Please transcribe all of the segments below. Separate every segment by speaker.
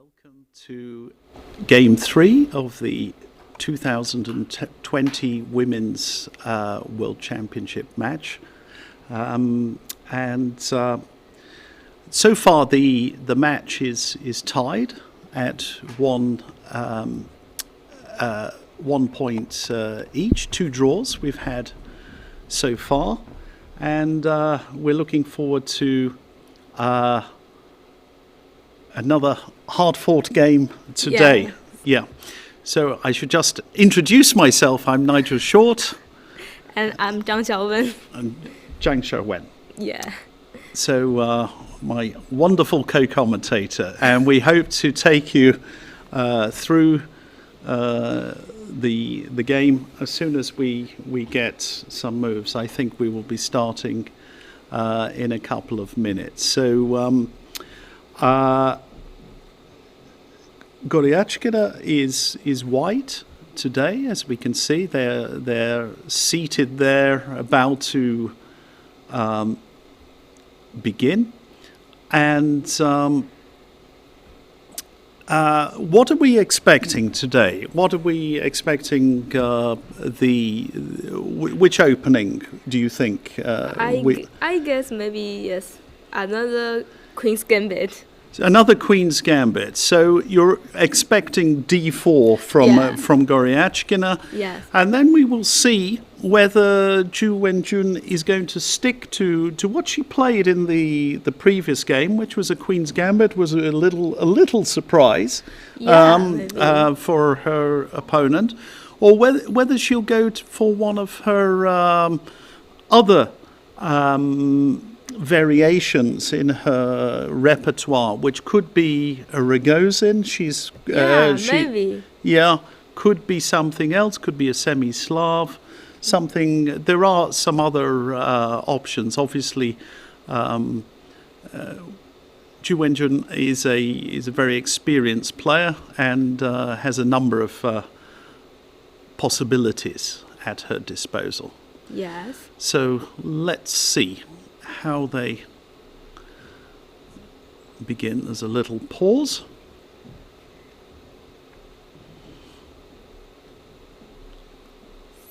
Speaker 1: Welcome to Game 3 of the 2020 Women's World Championship match. So far the match is tied at one point each, 2 draws we've had so far, and we're looking forward to another hard-fought game today. Yeah. So I should just introduce myself. I'm Nigel Short.
Speaker 2: And I'm Zhang Xiaowen.
Speaker 1: And Zhang Xiaowen.
Speaker 2: Yeah.
Speaker 1: So my wonderful co-commentator. And we hope to take you through the game as soon as we get some moves. I think we will be starting in a couple of minutes. So Goriachkina is white today, as we can see. They're seated there, about to begin. And what are we expecting today? What are we expecting? Which opening do you think?
Speaker 2: I guess maybe yes, another Queen's Gambit.
Speaker 1: Another Queen's Gambit. So you're expecting d4 from Goriachkina.
Speaker 2: Yes.
Speaker 1: And then we will see whether Zhu Wenjun is going to stick to what she played in the previous game, which was a Queen's Gambit. Was a little surprise for her opponent, or whether she'll go for one of her other variations in her repertoire, which could be a Rogozin.
Speaker 2: Maybe.
Speaker 1: Yeah, could be something else. Could be a semi-Slav. Something. There are some other options. Obviously, Zhu Wenjun is a very experienced player and has a number of possibilities at her disposal.
Speaker 2: Yes.
Speaker 1: So let's see how they begin. There's a little pause.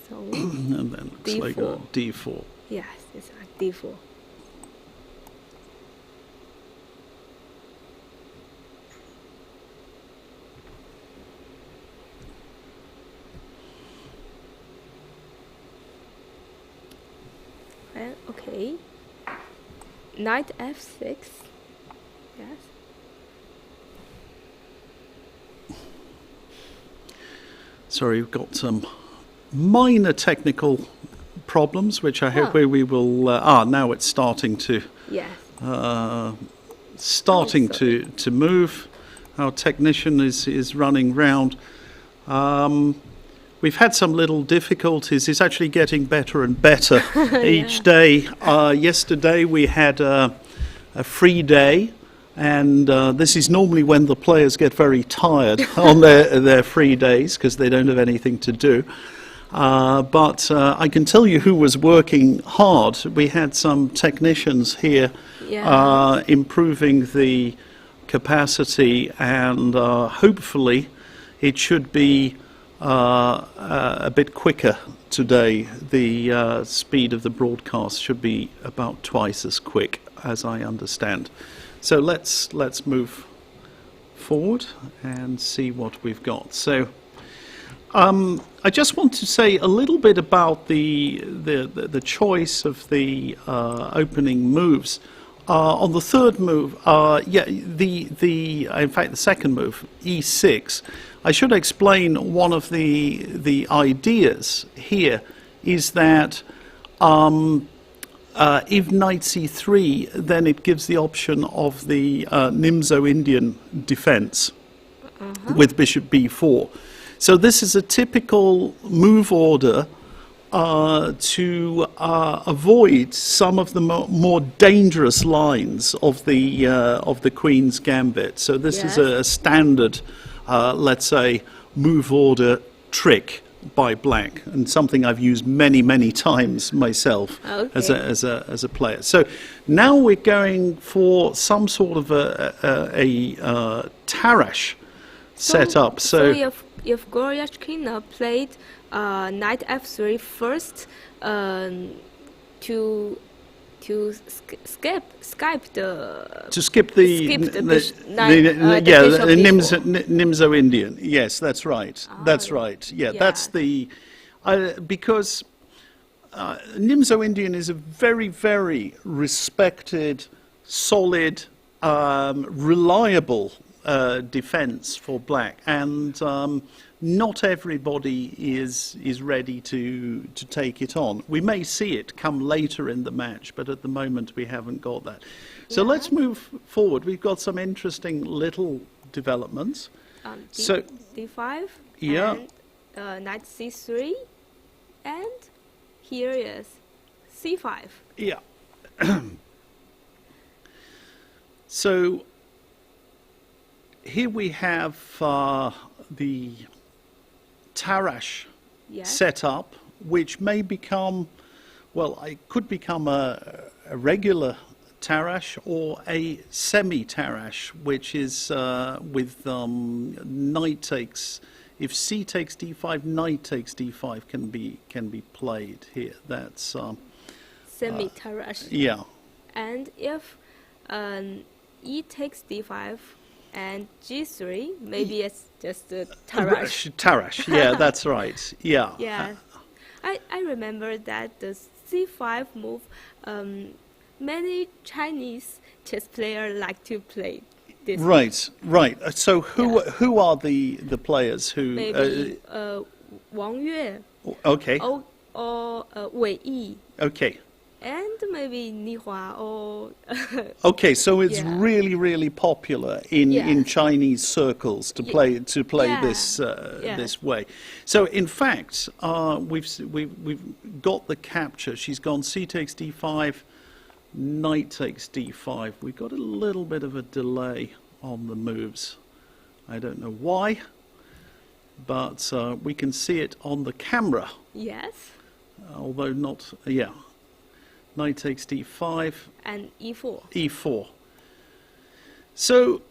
Speaker 2: So
Speaker 1: And then looks
Speaker 2: D4.
Speaker 1: like a d4.
Speaker 2: Yes, it's like d4. Well, okay. Knight f6. Yes.
Speaker 1: Sorry, we've got some minor technical problems, which I hope we will. Now it's starting to.
Speaker 2: Yes.
Speaker 1: To move. Our technician is running round. We've had some little difficulties. It's actually getting better and better each day. Yesterday we had a free day, and this is normally when the players get very tired on their free days because they don't have anything to do. But I can tell you who was working hard. We had some technicians here improving the capacity, and hopefully it should be a bit quicker today. The speed of the broadcast should be about twice as quick, as I understand. So let's move forward and see what we've got. So I just want to say a little bit about the choice of the opening moves. On the third move, in fact the second move, e6. I should explain one of the ideas here is that if knight c3, then it gives the option of the Nimzo-Indian defense with bishop b4. So this is a typical move order to avoid some of the more dangerous lines of the Queen's Gambit. So this is a standard, let's say, move order trick by black, and something I've used many, many times myself as
Speaker 2: Okay.
Speaker 1: a player. So now we're going for some sort of a Tarrasch setup.
Speaker 2: So if Goryachkina played knight f3 first, to skip the
Speaker 1: to skip the
Speaker 2: skip the bishop before.
Speaker 1: Nimzo Indian. Yes, that's right. That's
Speaker 2: yeah.
Speaker 1: right. Yeah,
Speaker 2: Yeah.
Speaker 1: that's the because Nimzo Indian is a very, very respected, solid, reliable defense for black, and not everybody is ready to take it on. We may see it come later in the match, but at the moment we haven't got that. So
Speaker 2: Yeah.
Speaker 1: let's move forward. We've got some interesting little developments. So
Speaker 2: d5
Speaker 1: Yeah.
Speaker 2: and knight c3, and here is c5.
Speaker 1: yeah. So here we have the Tarrasch
Speaker 2: Yes.
Speaker 1: set up, which may become, well, it could become a regular Tarrasch or a semi-Tarrasch, which is with knight takes. If c takes d5, knight takes d5 can be played here. That's
Speaker 2: Semi-Tarrasch.
Speaker 1: yeah.
Speaker 2: And if e takes d5 and g3, maybe it's just a Tarrasch.
Speaker 1: Tarrasch, yeah, that's right. Yeah.
Speaker 2: Yeah, I remember that the c5 move, many Chinese chess players like to play this.
Speaker 1: Right, right. So
Speaker 2: Yeah.
Speaker 1: who are the players who?
Speaker 2: Maybe Wang Yue
Speaker 1: Okay,
Speaker 2: or Wei Yi,
Speaker 1: okay,
Speaker 2: and maybe Ni Hua or
Speaker 1: okay. So it's
Speaker 2: Yeah.
Speaker 1: really, really popular in
Speaker 2: Yeah.
Speaker 1: Chinese circles to play
Speaker 2: Yeah.
Speaker 1: this
Speaker 2: Yeah.
Speaker 1: this way. So in fact, we've got the capture. She's gone c takes d5, knight takes d5. We've got a little bit of a delay on the moves. I don't know why, but we can see it on the camera,
Speaker 2: yes,
Speaker 1: although not. Yeah, knight takes d5.
Speaker 2: and e4.
Speaker 1: E4. So,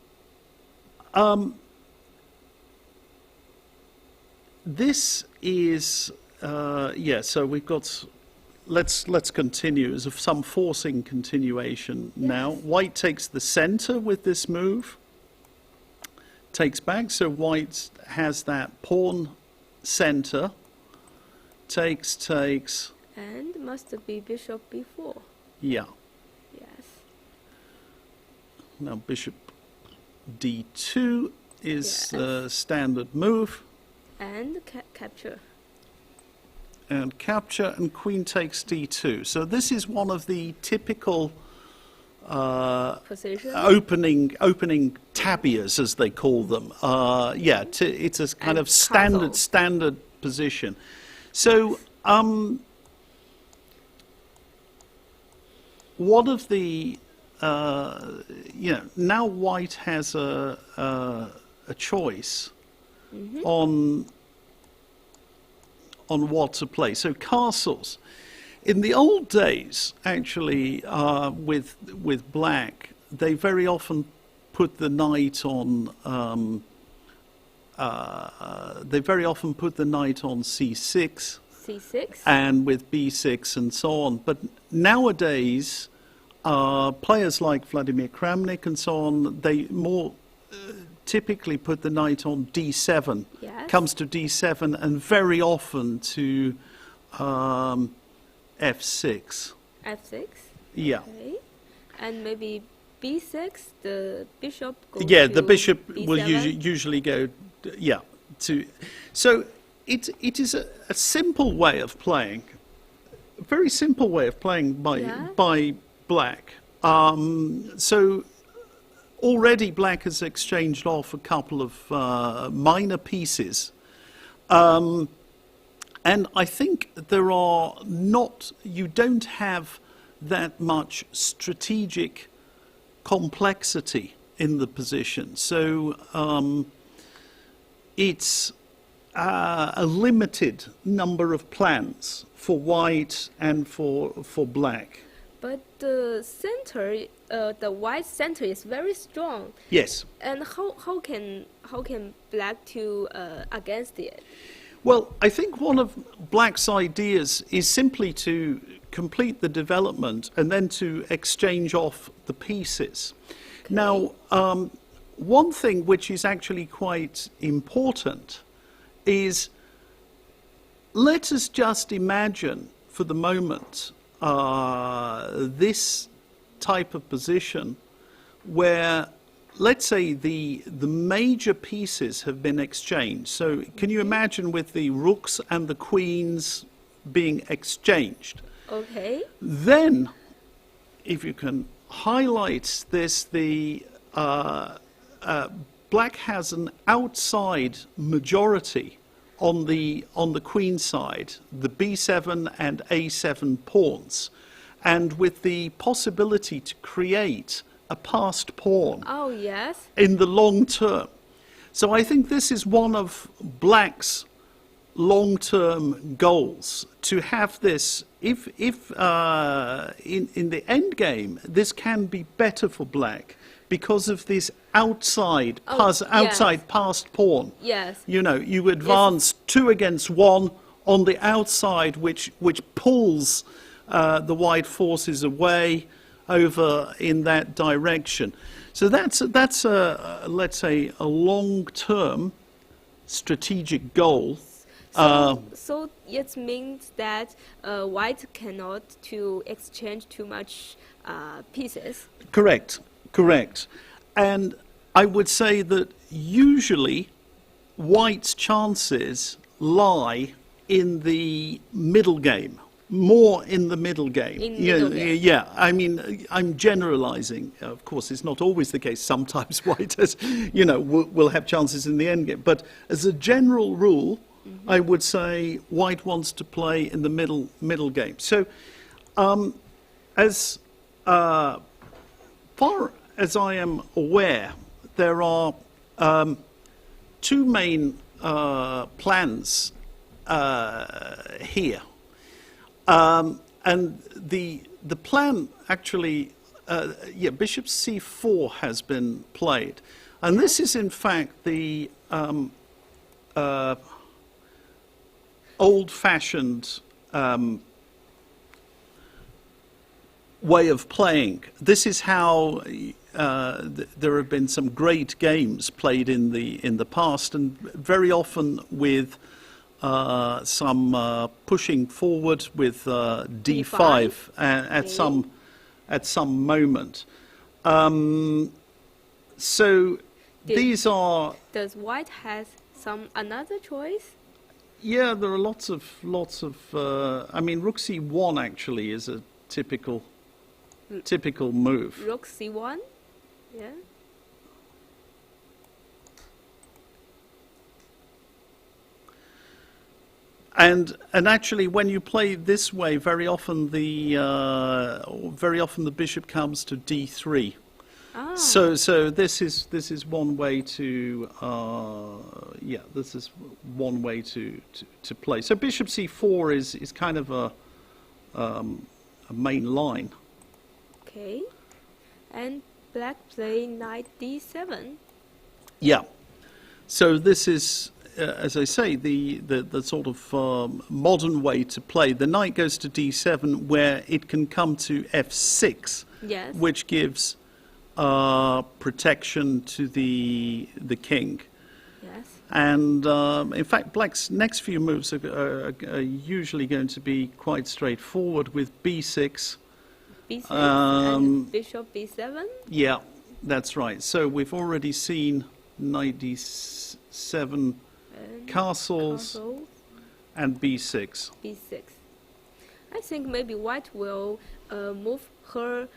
Speaker 1: this is yeah. So we've got. Let's continue as of some forcing continuation now.
Speaker 2: Yes.
Speaker 1: White takes the center with this move. Takes back. So white has that pawn center. Takes.
Speaker 2: And must be bishop b4.
Speaker 1: Yeah.
Speaker 2: Yes.
Speaker 1: Now bishop d2 is
Speaker 2: Yes.
Speaker 1: the standard move,
Speaker 2: And capture.
Speaker 1: and capture, and queen takes d2. So this is one of the typical
Speaker 2: Position.
Speaker 1: opening tabias, as they call them. Yeah, it's a kind
Speaker 2: And
Speaker 1: of
Speaker 2: castle.
Speaker 1: standard position. So one of the now white has a choice on what to play. So castles. In the old days, actually, with black, they very often put the knight on. They very often put the knight on c6,
Speaker 2: c6.
Speaker 1: and with b6 and so on. But nowadays, players like Vladimir Kramnik and so on, they more typically put the knight on d7,
Speaker 2: Yes.
Speaker 1: comes to d7, and very often to f6.
Speaker 2: f6.
Speaker 1: Yeah.
Speaker 2: Okay. And maybe b6, the bishop goes
Speaker 1: Yeah,
Speaker 2: to
Speaker 1: the bishop will
Speaker 2: b7.
Speaker 1: usually go, yeah, to. So it is a simple way of playing, a very simple way of playing by black. So already black has exchanged off a couple of minor pieces. And I think there are not, you don't have that much strategic complexity in the position. So it's a limited number of plans for white and for black.
Speaker 2: But the center, the white center is very strong.
Speaker 1: Yes.
Speaker 2: And how can black to against it?
Speaker 1: Well, I think one of black's ideas is simply to complete the development and then to exchange off the pieces. Okay. Now, one thing which is actually quite important is, let us just imagine for the moment this type of position where, let's say, the major pieces have been exchanged. So can you imagine with the rooks and the queens being exchanged?
Speaker 2: Okay.
Speaker 1: Then, if you can highlight this, the black has an outside majority on the queen side, the b7 and a7 pawns, and with the possibility to create a passed pawn.
Speaker 2: Oh, yes.
Speaker 1: In the long term. So I think this is one of black's long-term goals, to have this, if in the end game, this can be better for black because of this outside passed pawn.
Speaker 2: Yes.
Speaker 1: You know, you advance 2 against 1 on the outside, which pulls the white forces away over in that direction. So that's a let's say a long-term strategic goal.
Speaker 2: So it means that white cannot to exchange too much pieces.
Speaker 1: Correct. And I would say that usually white's chances lie in the middle game. More in the middle game. Yeah, I mean, I'm generalizing. Of course, it's not always the case. Sometimes white has, will have chances in the end game. But as a general rule, I would say white wants to play in the middle game. So, as far as I am aware, there are 2 main plans here. And the plan actually, bishop c4 has been played. And this is in fact the old-fashioned way of playing. This is how there have been some great games played in the past, and very often with some pushing forward with d5 at some moment. So these are.
Speaker 2: Does white has another choice?
Speaker 1: Yeah, there are lots of. I mean, rook c1 actually is a typical move.
Speaker 2: Rook c1, yeah.
Speaker 1: And actually, when you play this way, very often the bishop comes to d3.
Speaker 2: Ah.
Speaker 1: So this is one way to this is one way to play. So bishop c4 is kind of a main line.
Speaker 2: Okay, and black play knight d7.
Speaker 1: Yeah. So this is. As I say, the sort of modern way to play. The knight goes to d7, where it can come to f6,
Speaker 2: yes,
Speaker 1: which gives protection to the king.
Speaker 2: Yes.
Speaker 1: And in fact, black's next few moves are usually going to be quite straightforward with b6.
Speaker 2: b6 and bishop b7?
Speaker 1: Yeah, that's right. So we've already seen knight d7, castles, and b6.
Speaker 2: b6. I think maybe white will move her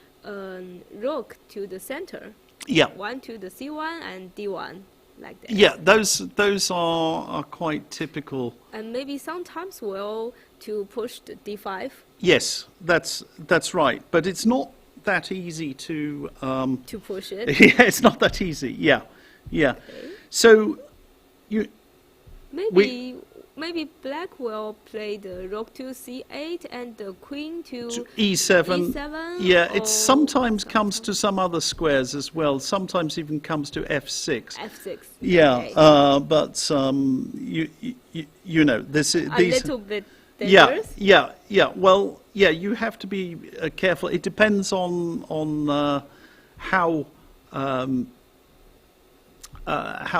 Speaker 2: rook to the center.
Speaker 1: Yeah.
Speaker 2: 1 to the c1 and d1, like that.
Speaker 1: Yeah, those are quite typical.
Speaker 2: And maybe sometimes will to push the d5.
Speaker 1: Yes, that's right. But it's not that easy to
Speaker 2: push it.
Speaker 1: Yeah, it's not that easy. Yeah.
Speaker 2: Okay.
Speaker 1: So
Speaker 2: Maybe black will play the rook to c8 and the queen to
Speaker 1: e7.
Speaker 2: e7.
Speaker 1: Yeah, it sometimes comes to some other squares as well. Sometimes even comes to f6.
Speaker 2: f6.
Speaker 1: Yeah,
Speaker 2: Okay.
Speaker 1: but you know, these
Speaker 2: A little bit dangerous.
Speaker 1: Yeah. Well, yeah, you have to be careful. It depends on how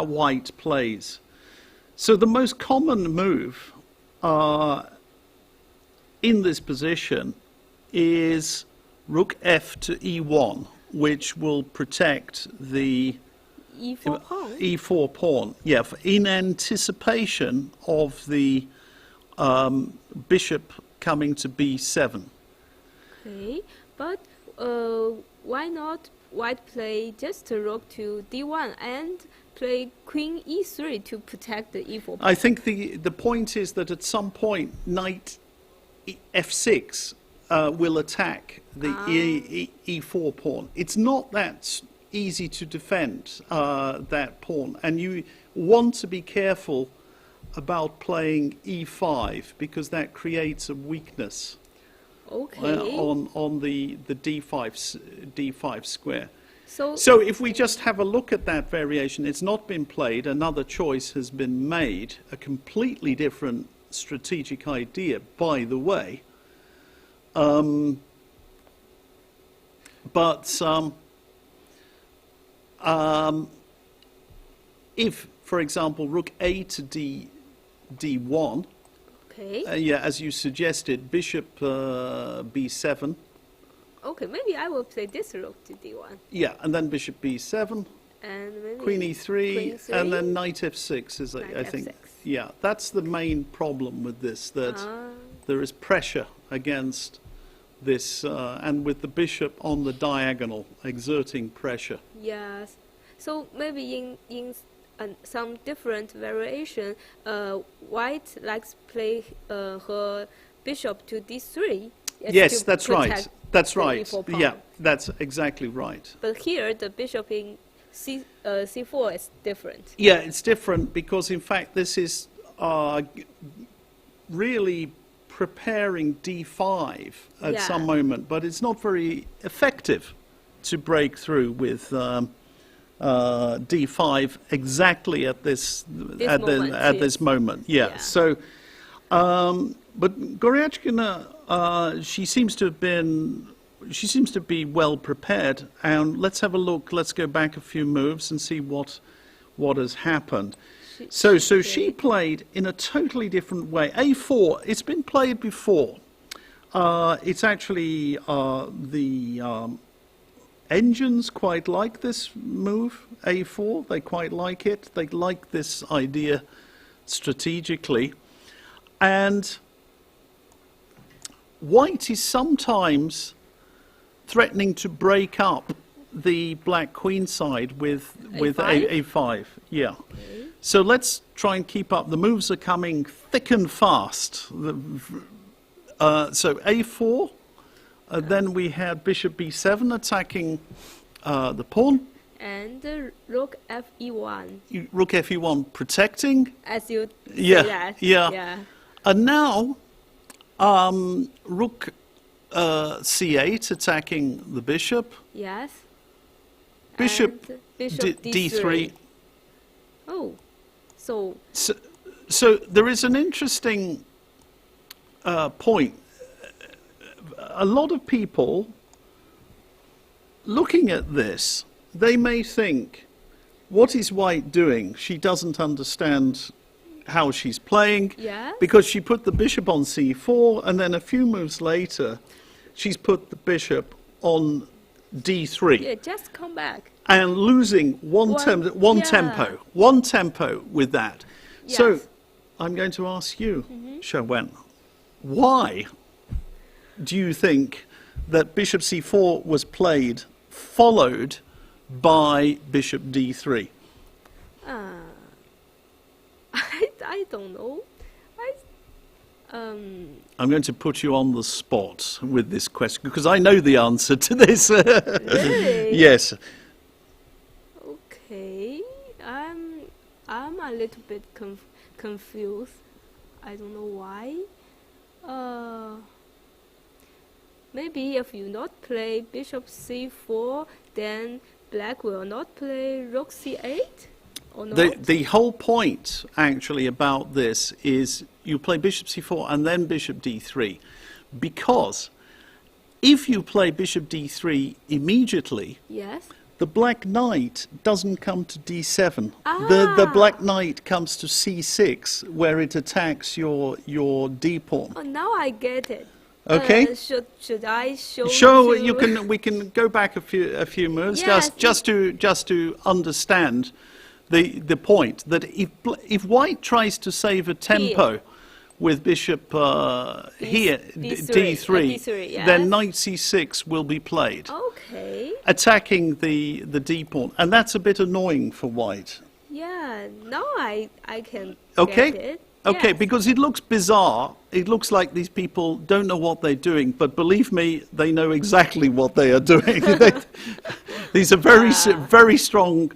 Speaker 1: white plays. So the most common move in this position is rook f to e1, which will protect the
Speaker 2: e4 pawn.
Speaker 1: e4 pawn. Yeah, in anticipation of the bishop coming to b7.
Speaker 2: Okay, but why not white play just a rook to d1 and play queen e3 to protect the e4 pawn?
Speaker 1: I think the point is that at some point knight f6 will attack the e4 pawn. It's not that easy to defend that pawn, and you want to be careful about playing e5 because that creates a weakness.
Speaker 2: Okay.
Speaker 1: On the d5 square.
Speaker 2: So
Speaker 1: if we just have a look at that variation, it's not been played, another choice has been made, a completely different strategic idea, by the way. If, for example, rook a to d1,
Speaker 2: okay.
Speaker 1: yeah, as you suggested, bishop b7.
Speaker 2: Okay, maybe I will play this rook to d1.
Speaker 1: Yeah, and then bishop b7,
Speaker 2: and maybe
Speaker 1: queen e3,
Speaker 2: queen e3,
Speaker 1: and then knight f6 is, I think.
Speaker 2: f6.
Speaker 1: Yeah, that's the main problem with this, that there is pressure against this, and with the bishop on the diagonal exerting pressure.
Speaker 2: Yes. So maybe in some different variation, white likes play her bishop to d3.
Speaker 1: Yes,
Speaker 2: to
Speaker 1: that's right.
Speaker 2: protect
Speaker 1: That's
Speaker 2: the
Speaker 1: right.
Speaker 2: e4 pawn.
Speaker 1: Yeah, that's exactly right.
Speaker 2: But here, the bishop in c4 is different.
Speaker 1: Yeah, it's different because, in fact, this is really preparing d5 at some moment, but it's not very effective to break through with d5 exactly at this moment. Yeah. So, but Goryachkina, she seems to be well prepared. And let's have a look. Let's go back a few moves and see what has happened. So she played in a totally different way. A4. It's been played before. It's actually the engines quite like this move, A4. They quite like it. They like this idea strategically. And white is sometimes threatening to break up the black queen side with A5. Yeah.
Speaker 2: Okay.
Speaker 1: So let's try and keep up. The moves are coming thick and fast. So A4. Then we had bishop b7 attacking the pawn.
Speaker 2: And rook fe1.
Speaker 1: Rook fe1 protecting.
Speaker 2: As you say that.
Speaker 1: Yeah. And now rook c8 attacking the bishop.
Speaker 2: Yes.
Speaker 1: Bishop
Speaker 2: D3.
Speaker 1: d3.
Speaker 2: Oh,
Speaker 1: So there is an interesting point. A lot of people looking at this, they may think, what is white doing? She doesn't understand how she's playing, because she put the bishop on c4, and then a few moves later, she's put the bishop on d3.
Speaker 2: Yeah, just come back.
Speaker 1: And losing one tempo with that.
Speaker 2: Yes.
Speaker 1: So I'm going to ask you, Xiaowen, why do you think that bishop c4 was played, followed by bishop d3?
Speaker 2: I don't know.
Speaker 1: I'm going to put you on the spot with this question because I know the answer to this.
Speaker 2: Really?
Speaker 1: Yes.
Speaker 2: Okay. I'm a little bit confused. I don't know why. Maybe if you not play bishop c4, then black will not play rook c8, or not?
Speaker 1: The whole point, actually, about this is you play bishop c4 and then bishop d3. Because if you play bishop d3 immediately,
Speaker 2: Yes.
Speaker 1: the black knight doesn't come to d7.
Speaker 2: Ah.
Speaker 1: The black knight comes to c6, where it attacks your d pawn.
Speaker 2: Oh, now I get it.
Speaker 1: Okay.
Speaker 2: Should I show?
Speaker 1: We can go back a few moves
Speaker 2: Yes,
Speaker 1: just to understand the point that if white tries to save a tempo with bishop here d3,
Speaker 2: yes.
Speaker 1: then knight c6 will be played,
Speaker 2: Okay.
Speaker 1: attacking the d pawn, and that's a bit annoying for white.
Speaker 2: Yeah. Now I can
Speaker 1: Okay.
Speaker 2: get it.
Speaker 1: Okay,
Speaker 2: Yes.
Speaker 1: because it looks bizarre. It looks like these people don't know what they're doing, but believe me, they know exactly what they are doing. These are very strong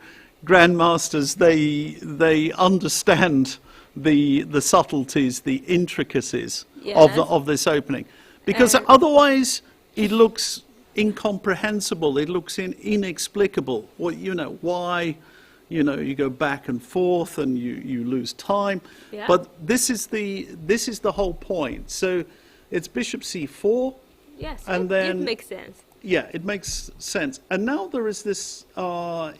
Speaker 1: grandmasters. They understand the subtleties, the intricacies
Speaker 2: Yes.
Speaker 1: of this opening, because otherwise it looks incomprehensible. It looks inexplicable. Well, why? You go back and forth and you lose time.
Speaker 2: Yeah.
Speaker 1: But this is the whole point. So it's bishop c4.
Speaker 2: Yes.
Speaker 1: And
Speaker 2: it
Speaker 1: then-
Speaker 2: makes sense.
Speaker 1: Yeah, it makes sense. And now there is this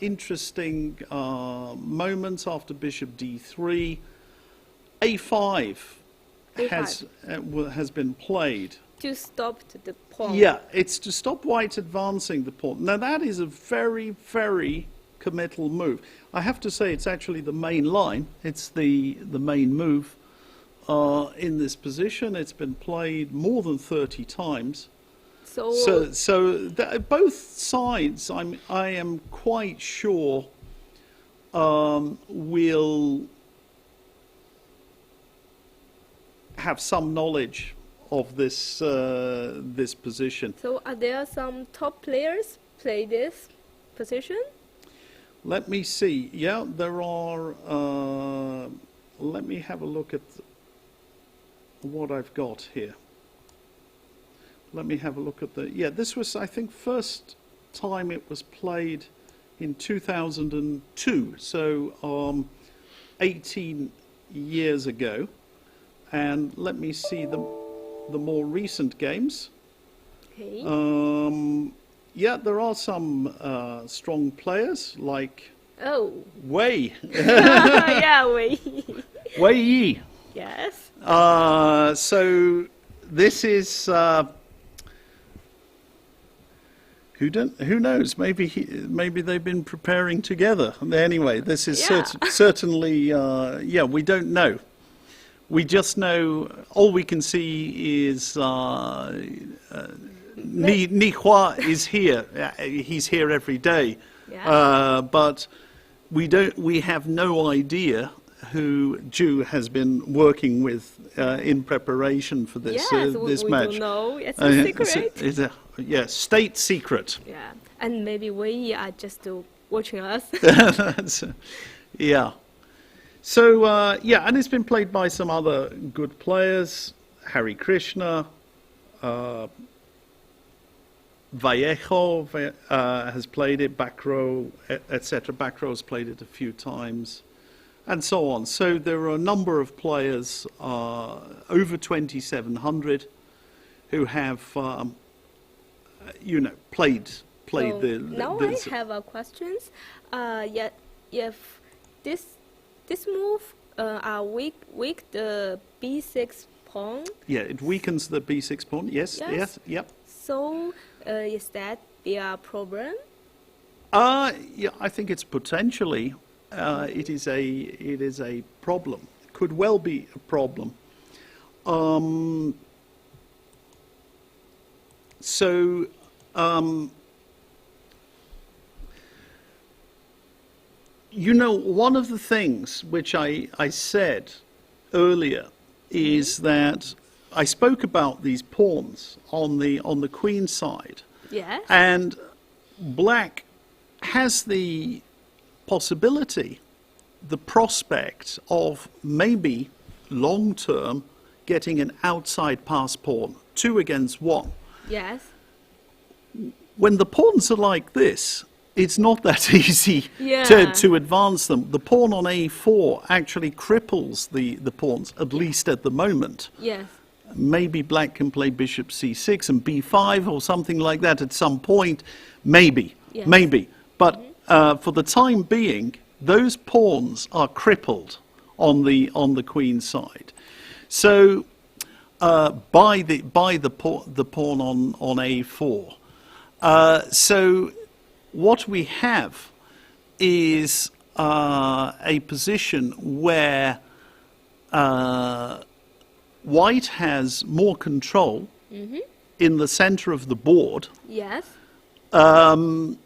Speaker 1: interesting moment after bishop d3. a5 has been played.
Speaker 2: To stop the pawn.
Speaker 1: Yeah, it's to stop white advancing the pawn. Now that is a very, very committal move. I have to say it's actually the main line. It's the main move in this position. It's been played more than 30 times. So both sides, I am quite sure, will have some knowledge of this this position.
Speaker 2: So are there some top players play this position?
Speaker 1: Let me see. Yeah, there are. Let me have a look at what I've got here. Let me have a look at the. Yeah, this was, I think, first time it was played in 2002. So 18 years ago. And let me see the more recent games.
Speaker 2: Okay.
Speaker 1: Yeah, there are some strong players like
Speaker 2: Oh.
Speaker 1: Wei.
Speaker 2: Yeah, Wei.
Speaker 1: Wei Yi.
Speaker 2: Yes.
Speaker 1: So this is who knows? Maybe they've been preparing together. Anyway, this is
Speaker 2: Yeah.
Speaker 1: certainly we don't know. We just know, all we can see is Ni Hua is here. He's here every day.
Speaker 2: Yeah.
Speaker 1: But we have no idea who Zhu has been working with in preparation for this
Speaker 2: Yes,
Speaker 1: this
Speaker 2: we
Speaker 1: match.
Speaker 2: don't know. It's a secret.
Speaker 1: It's a state secret.
Speaker 2: Yeah, and maybe we are just watching us.
Speaker 1: Yeah. So, and it's been played by some other good players. Hari Krishna, Vallejo has played it, Bacro, etc. Bacro has played it a few times, and so on. So there are a number of players, over 2,700, who have, played
Speaker 2: So
Speaker 1: the.
Speaker 2: now I have a questions. If this move are weak the b6 pawn.
Speaker 1: Yeah, it weakens the b6 pawn. Yes. Yep.
Speaker 2: So is that their problem?
Speaker 1: Yeah, I think it's potentially it is a problem. It could well be a problem. One of the things which I said earlier is that I spoke about these pawns on the queen side.
Speaker 2: Yes.
Speaker 1: And black has the possibility the prospect of maybe long-term getting an outside pass pawn, 2 against 1.
Speaker 2: Yes.
Speaker 1: When the pawns are like this, it's not that easy
Speaker 2: Yeah.
Speaker 1: to advance them. The pawn on a4 actually cripples the pawns, at least at the moment.
Speaker 2: Yes.
Speaker 1: Maybe black can play bishop c6 and b5 or something like that at some point. Maybe,
Speaker 2: Yes.
Speaker 1: maybe. But for the time being, those pawns are crippled on the queen side. So by the pawn on a4. So what we have is a position where white has more control in the center of the board,
Speaker 2: Yes.
Speaker 1: and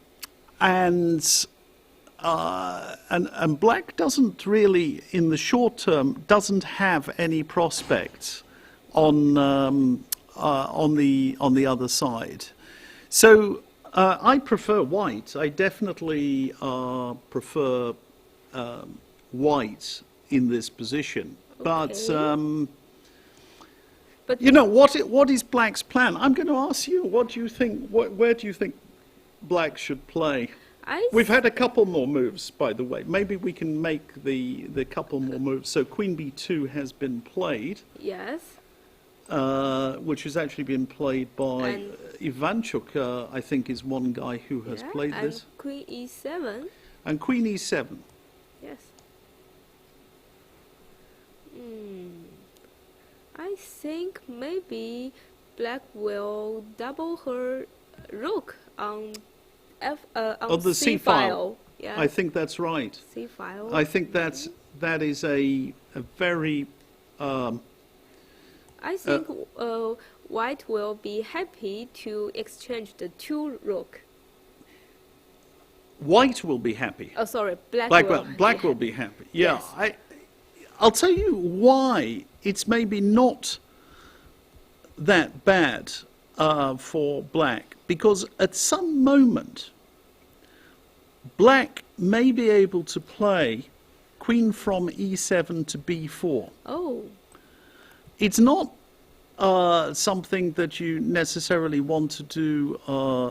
Speaker 1: black doesn't really, in the short term, doesn't have any prospects on the other side. So I prefer white. I definitely prefer white in this position. But you know, what is black's plan? I'm going to ask you. What do you think? Where do you think black should play? We've had a couple more moves, by the way. Maybe we can make the couple more moves. So queen b2 has been played.
Speaker 2: Yes.
Speaker 1: Which has actually been played by Ivanchuk, I think, is one guy who has played this.
Speaker 2: And queen e7.
Speaker 1: And queen e7.
Speaker 2: Yes. I think maybe black will double her rook on
Speaker 1: the C file.
Speaker 2: Yeah.
Speaker 1: I think that's right.
Speaker 2: C file.
Speaker 1: I think that is a very.
Speaker 2: I think white will be happy to exchange the 2 rook.
Speaker 1: White will be happy.
Speaker 2: Oh, sorry, black
Speaker 1: will be happy. Yeah,
Speaker 2: Yes.
Speaker 1: I'll tell you why it's maybe not that bad for black, because at some moment black may be able to play queen from e7 to b4.
Speaker 2: Oh.
Speaker 1: It's not something that you necessarily want to do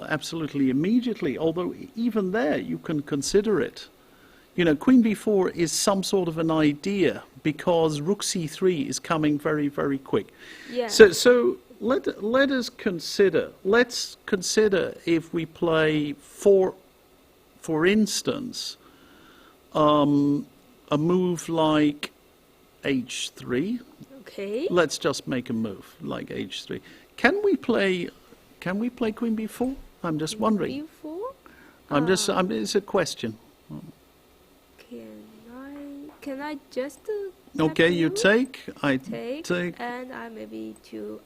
Speaker 1: absolutely immediately, although even there you can consider it. You know, queen b4 is some sort of an idea because rook c3 is coming very, very quick.
Speaker 2: Yeah.
Speaker 1: So let us consider. Let's consider if we play for instance, a move like h3.
Speaker 2: Okay.
Speaker 1: Let's just make a move like h3. Can we play queen b4? I'm just wondering.
Speaker 2: b4?
Speaker 1: It's a question.
Speaker 2: Can I just
Speaker 1: Okay, you take. I
Speaker 2: take, and I maybe to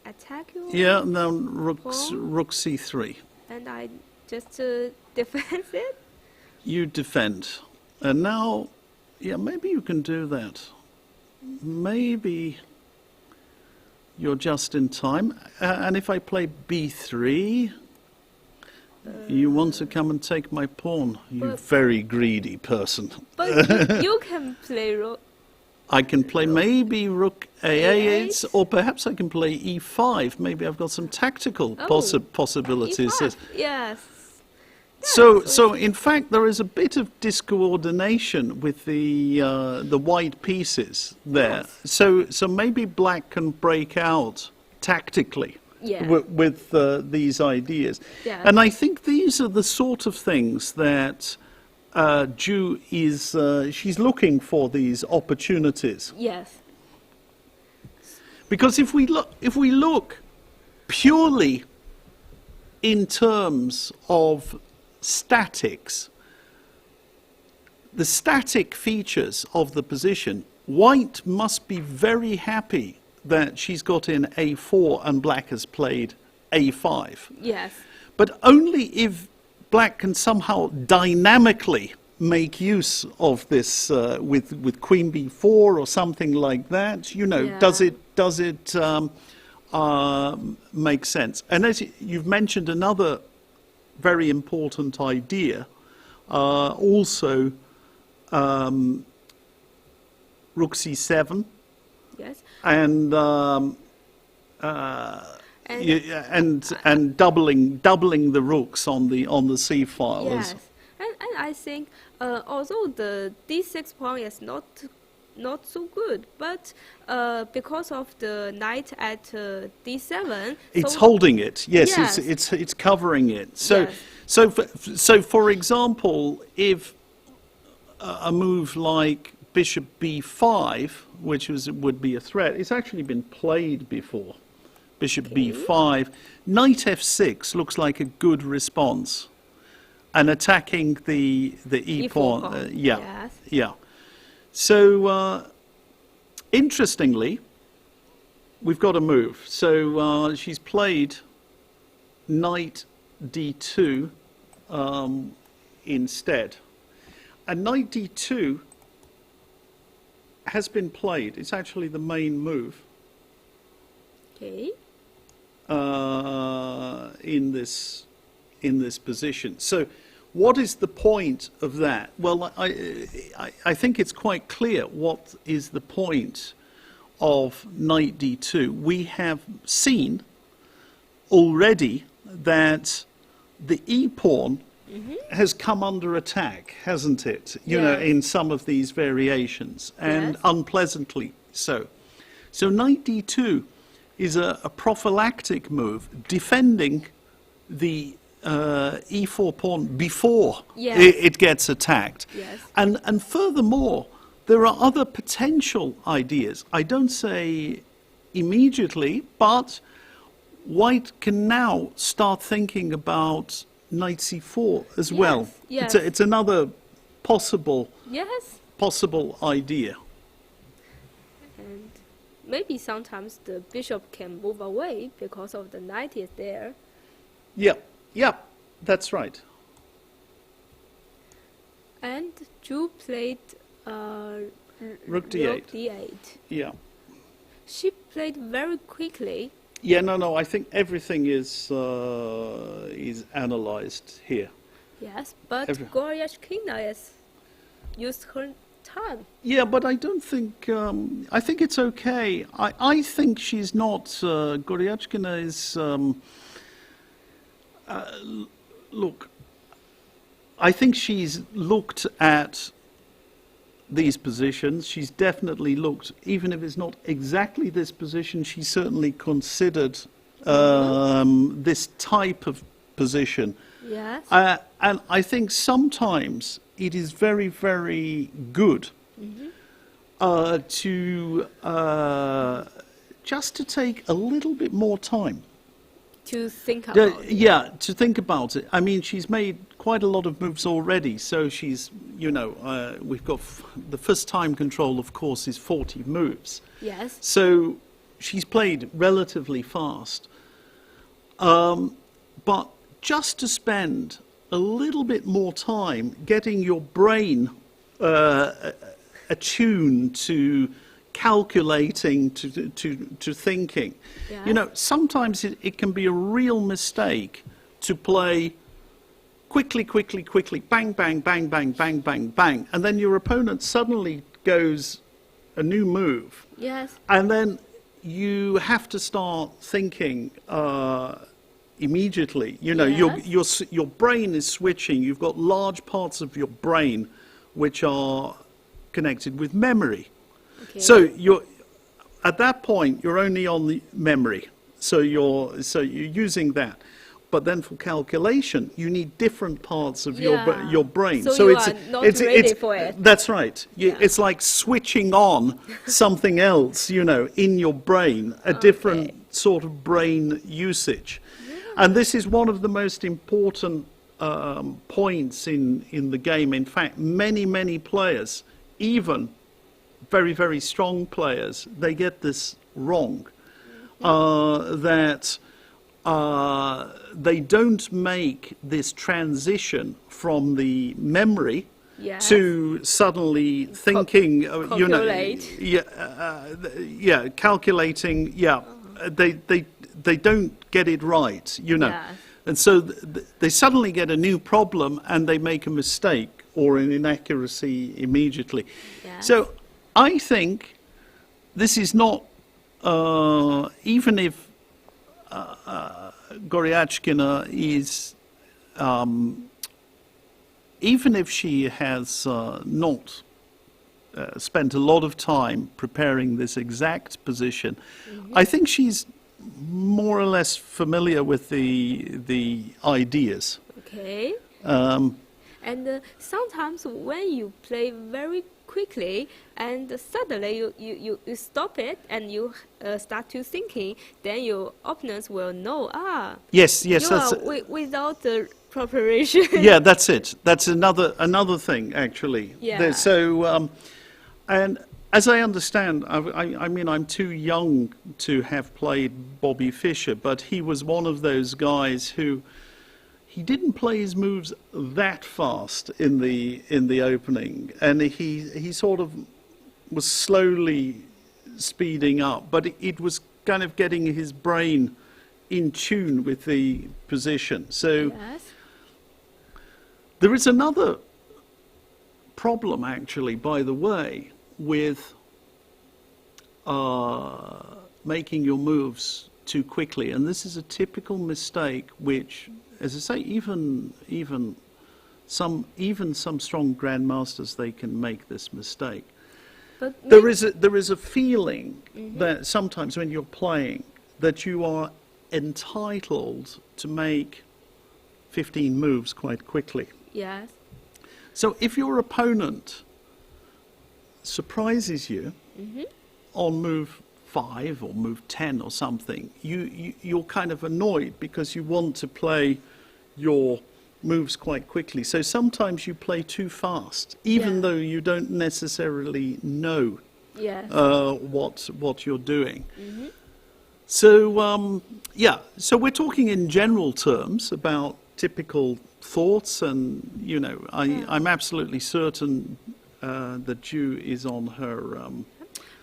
Speaker 2: attack you.
Speaker 1: Yeah, now rook c3.
Speaker 2: And I just defend it.
Speaker 1: You defend, and now, yeah, maybe you can do that. Maybe you're just in time. And if I play b3, you want to come and take my pawn, you very greedy person.
Speaker 2: But you can play rook.
Speaker 1: I can play maybe rook a8, or perhaps I can play e5. Maybe I've got some tactical possibilities.
Speaker 2: E5. Yes.
Speaker 1: So in fact, there is a bit of discoordination with the white pieces there.
Speaker 2: Yes.
Speaker 1: So maybe black can break out tactically with these ideas.
Speaker 2: Yeah.
Speaker 1: And I think these are the sort of things that Zhu is she's looking for, these opportunities.
Speaker 2: Yes.
Speaker 1: Because if we look purely in terms of statics, the static features of the position, white must be very happy that she's got in a4 and black has played a5.
Speaker 2: Yes.
Speaker 1: But only if black can somehow dynamically make use of this with queen b4 or something like that. You know, does it make sense? And as you've mentioned, another very important idea also rook c7,
Speaker 2: Yes.
Speaker 1: and and doubling the rooks on the c file.
Speaker 2: Yes. And I think although the d6 pawn is not so good, but because of the knight at d7,
Speaker 1: It's
Speaker 2: so
Speaker 1: holding it. Yes,
Speaker 2: Yes.
Speaker 1: it's covering it. So
Speaker 2: Yes.
Speaker 1: so for example, if a move like bishop b5, which would be a threat, it's actually been played before. Bishop b5, knight f6 looks like a good response, and attacking the e
Speaker 2: E4
Speaker 1: pawn.
Speaker 2: pawn.
Speaker 1: Yeah,
Speaker 2: Yes.
Speaker 1: yeah. So interestingly, we've got a move. So she's played knight d2 instead. And knight d2 has been played. It's actually the main move
Speaker 2: Okay.
Speaker 1: in this position. So what is the point of that? Well, I think it's quite clear what is the point of knight d2. We have seen already that the e-pawn has come under attack, hasn't it? You know,
Speaker 2: Yes.
Speaker 1: in some of these variations, and
Speaker 2: Yes.
Speaker 1: unpleasantly so. So knight d2 is a prophylactic move, defending the e4 pawn before
Speaker 2: Yes.
Speaker 1: it gets attacked.
Speaker 2: Yes.
Speaker 1: And furthermore, there are other potential ideas. I don't say immediately, but White can now start thinking about knight c4 as well.
Speaker 2: Yes.
Speaker 1: It's another possible
Speaker 2: Yes.
Speaker 1: idea.
Speaker 2: And maybe sometimes the bishop can move away because of the knight is there.
Speaker 1: Yeah, that's right.
Speaker 2: And Zhu played
Speaker 1: Rook d8.
Speaker 2: Rook d8.
Speaker 1: Yeah.
Speaker 2: She played very quickly.
Speaker 1: Yeah, no, I think everything is analyzed here.
Speaker 2: Yes, but
Speaker 1: Every-
Speaker 2: Goryachkina is used her time.
Speaker 1: Yeah, but I don't think, I think it's okay. I think she's not, Goryachkina is, look, I think she's looked at these positions. She's definitely looked, even if it's not exactly this position, she certainly considered this type of position.
Speaker 2: Yes.
Speaker 1: And I think sometimes it is very, very good to just to take a little bit more time.
Speaker 2: To think about.
Speaker 1: Yeah, to think about it. I mean, she's made quite a lot of moves already, so she's, you know, we've got the first time control, of course, is 40 moves.
Speaker 2: Yes.
Speaker 1: So she's played relatively fast. But just to spend a little bit more time getting your brain attuned to calculating, to thinking.
Speaker 2: Yes.
Speaker 1: You know, sometimes it can be a real mistake to play quickly, bang, bang, bang, bang, bang, bang, bang, and then your opponent suddenly goes a new move.
Speaker 2: Yes.
Speaker 1: And then you have to start thinking immediately. You know,
Speaker 2: Yes.
Speaker 1: your brain is switching. You've got large parts of your brain which are connected with memory.
Speaker 2: Okay.
Speaker 1: So you're at that point you're only on the memory. So you're using that. But then for calculation, you need different parts of
Speaker 2: Yeah.
Speaker 1: your brain.
Speaker 2: So you are not ready for it.
Speaker 1: That's right.
Speaker 2: Yeah.
Speaker 1: It's like switching on something else, you know, in your brain, a different sort of brain usage. Yeah. And this is one of the most important points in the game. In fact, many players, even very, very strong players, they get this wrong. That they don't make this transition from the memory
Speaker 2: Yes.
Speaker 1: to suddenly thinking, you know,
Speaker 2: Calculate.
Speaker 1: calculating. Yeah, they don't get it right, you know,
Speaker 2: Yes.
Speaker 1: and so they suddenly get a new problem and they make a mistake or an inaccuracy immediately.
Speaker 2: Yes.
Speaker 1: So I think this is not, even if Goryachkina is, even if she has not spent a lot of time preparing this exact position, I think she's more or less familiar with the ideas.
Speaker 2: Okay.
Speaker 1: Um,
Speaker 2: And sometimes when you play very quickly and suddenly you stop it and you start to thinking, then your opponents will know,
Speaker 1: yes,
Speaker 2: you
Speaker 1: that's
Speaker 2: are without the preparation.
Speaker 1: yeah, that's it. That's another thing actually.
Speaker 2: Yeah.
Speaker 1: So, and as I understand, I mean, I'm too young to have played Bobby Fischer, but he was one of those guys who. He didn't play his moves that fast in the opening, and he sort of was slowly speeding up, but it was kind of getting his brain in tune with the position. So
Speaker 2: Yes.
Speaker 1: there is another problem, actually, by the way, with making your moves too quickly, and this is a typical mistake which, as I say, even some strong grandmasters, they can make this mistake.
Speaker 2: But
Speaker 1: There is a feeling that sometimes when you're playing that you are entitled to make 15 moves quite quickly.
Speaker 2: yes.
Speaker 1: So if your opponent surprises you on move 5 or move 10 or something, you're kind of annoyed because you want to play your moves quite quickly. So sometimes you play too fast, even
Speaker 2: Yeah.
Speaker 1: though you don't necessarily know
Speaker 2: Yes.
Speaker 1: what you're doing. So yeah, so we're talking in general terms about typical thoughts, and I'm absolutely certain that Ju is on her.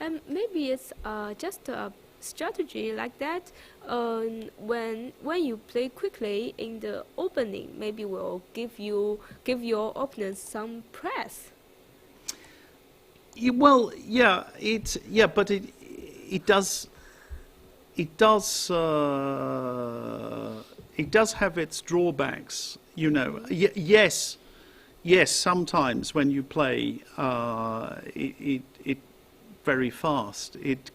Speaker 2: And maybe it's just a strategy like that. When you play quickly in the opening, maybe will give your opponent some press.
Speaker 1: Well, yeah, but it does have its drawbacks. Yes, sometimes when you play it very fast, it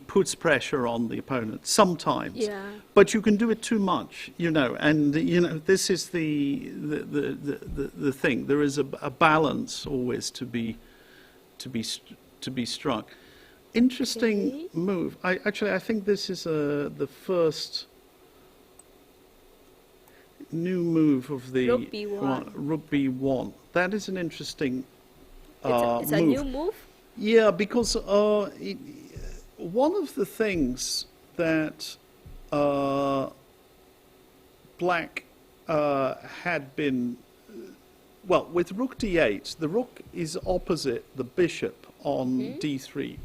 Speaker 1: puts pressure on the opponent sometimes.
Speaker 2: Yeah.
Speaker 1: But you can do it too much, and this is the thing. There is a balance always to be struck. Interesting
Speaker 2: Okay.
Speaker 1: move. I think this is the first new move of the
Speaker 2: Rook B1.
Speaker 1: Rook B1. That is an interesting
Speaker 2: It's a
Speaker 1: move.
Speaker 2: new move.
Speaker 1: Yeah, because one of the things that Black had been, well, with Rook D8, the Rook is opposite the Bishop on D3.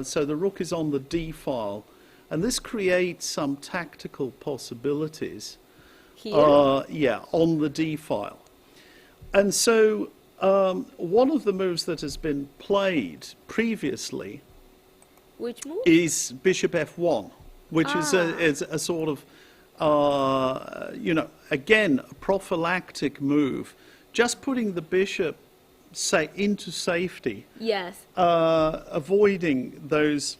Speaker 1: So the Rook is on the D file, and this creates some tactical possibilities.
Speaker 2: Here.
Speaker 1: Yeah, on the D file. And so one of the moves that has been played previously
Speaker 2: Which move?
Speaker 1: is Bishop F1, which is a sort of, again, a prophylactic move, just putting the bishop into safety,
Speaker 2: Yes.
Speaker 1: avoiding those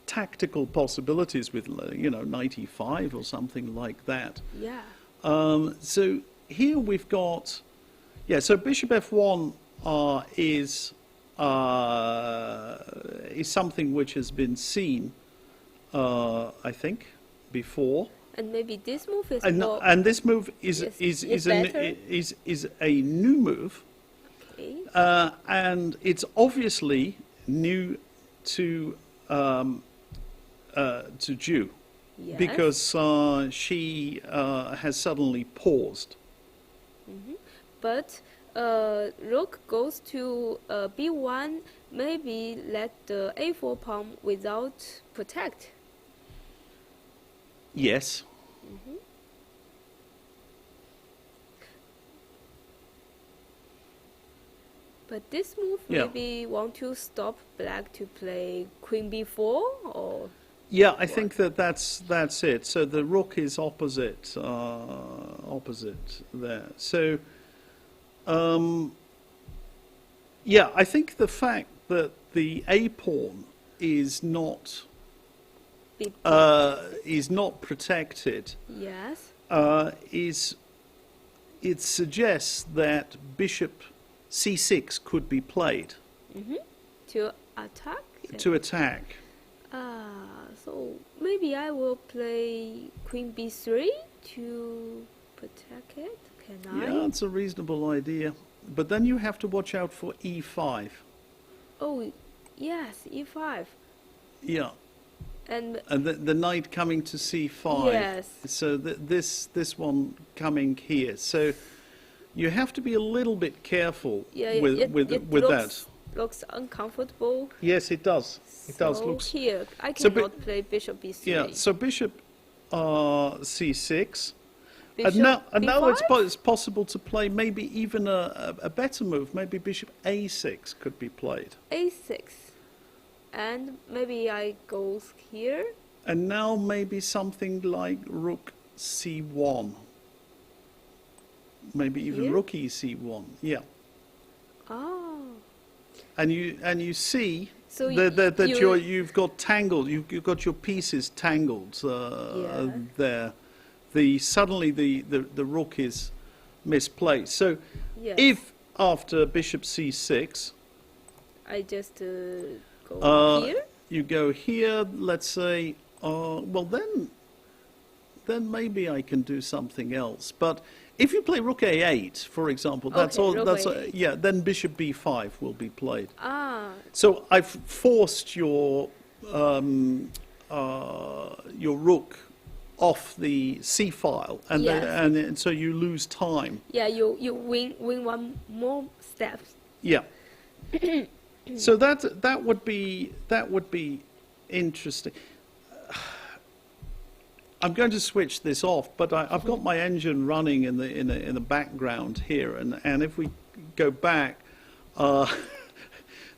Speaker 1: tactical possibilities with, knight e5 or something like that.
Speaker 2: Yeah.
Speaker 1: So here we've got, so Bishop F1 is something which has been seen, I think, before.
Speaker 2: And maybe this move is more.
Speaker 1: And this move is
Speaker 2: better.
Speaker 1: is a new move,
Speaker 2: Okay.
Speaker 1: and it's obviously new to Ju,
Speaker 2: Yes.
Speaker 1: because she has suddenly paused.
Speaker 2: But Rook goes to B1, maybe let the A4 pawn without protect.
Speaker 1: Yes.
Speaker 2: But this move
Speaker 1: Yeah.
Speaker 2: maybe want to stop black to play queen b4 or
Speaker 1: Yeah, I think that's it. So the rook is opposite there. So, yeah, I think the fact that the a pawn is not
Speaker 2: bit
Speaker 1: protected
Speaker 2: yes.
Speaker 1: It suggests that bishop c6 could be played
Speaker 2: To attack?
Speaker 1: to attack.
Speaker 2: So maybe I will play queen b3 to protect it. Can I?
Speaker 1: Yeah, it's a reasonable idea. But then you have to watch out for e5.
Speaker 2: Oh, yes, e5.
Speaker 1: Yeah.
Speaker 2: And
Speaker 1: And the knight coming to c5.
Speaker 2: yes.
Speaker 1: So this one coming here. So you have to be a little bit careful
Speaker 2: Yeah,
Speaker 1: with
Speaker 2: it
Speaker 1: that.
Speaker 2: looks uncomfortable.
Speaker 1: Yes, it does. It does.
Speaker 2: So
Speaker 1: Looks.
Speaker 2: here, I
Speaker 1: So
Speaker 2: cannot play bishop b3.
Speaker 1: Yeah. So bishop c6.
Speaker 2: Bishop
Speaker 1: And now
Speaker 2: b5?
Speaker 1: it's possible to play maybe even a better move. Maybe bishop a6 could be played.
Speaker 2: a6. And maybe I go here.
Speaker 1: And now maybe something like rook c1. Maybe even
Speaker 2: Here?
Speaker 1: rook e c1. Yeah.
Speaker 2: Oh.
Speaker 1: And you see
Speaker 2: So
Speaker 1: that
Speaker 2: you-
Speaker 1: you've got tangled. You've got your pieces tangled
Speaker 2: Yeah.
Speaker 1: there. Suddenly the rook is misplaced. So
Speaker 2: Yes.
Speaker 1: if after bishop c6
Speaker 2: I just go here.
Speaker 1: you go here, let's say, well then maybe I can do something else. But if you play rook a8, for example, that's
Speaker 2: Okay,
Speaker 1: all.
Speaker 2: rook
Speaker 1: That's
Speaker 2: A8.
Speaker 1: yeah. Then bishop b5 will be played.
Speaker 2: So
Speaker 1: I've forced your rook off the c file, and
Speaker 2: Yes.
Speaker 1: and so you lose time.
Speaker 2: yeah, you win one more step.
Speaker 1: Yeah. So that would be interesting. I'm going to switch this off, but I've got my engine running in the background here, and if we go back,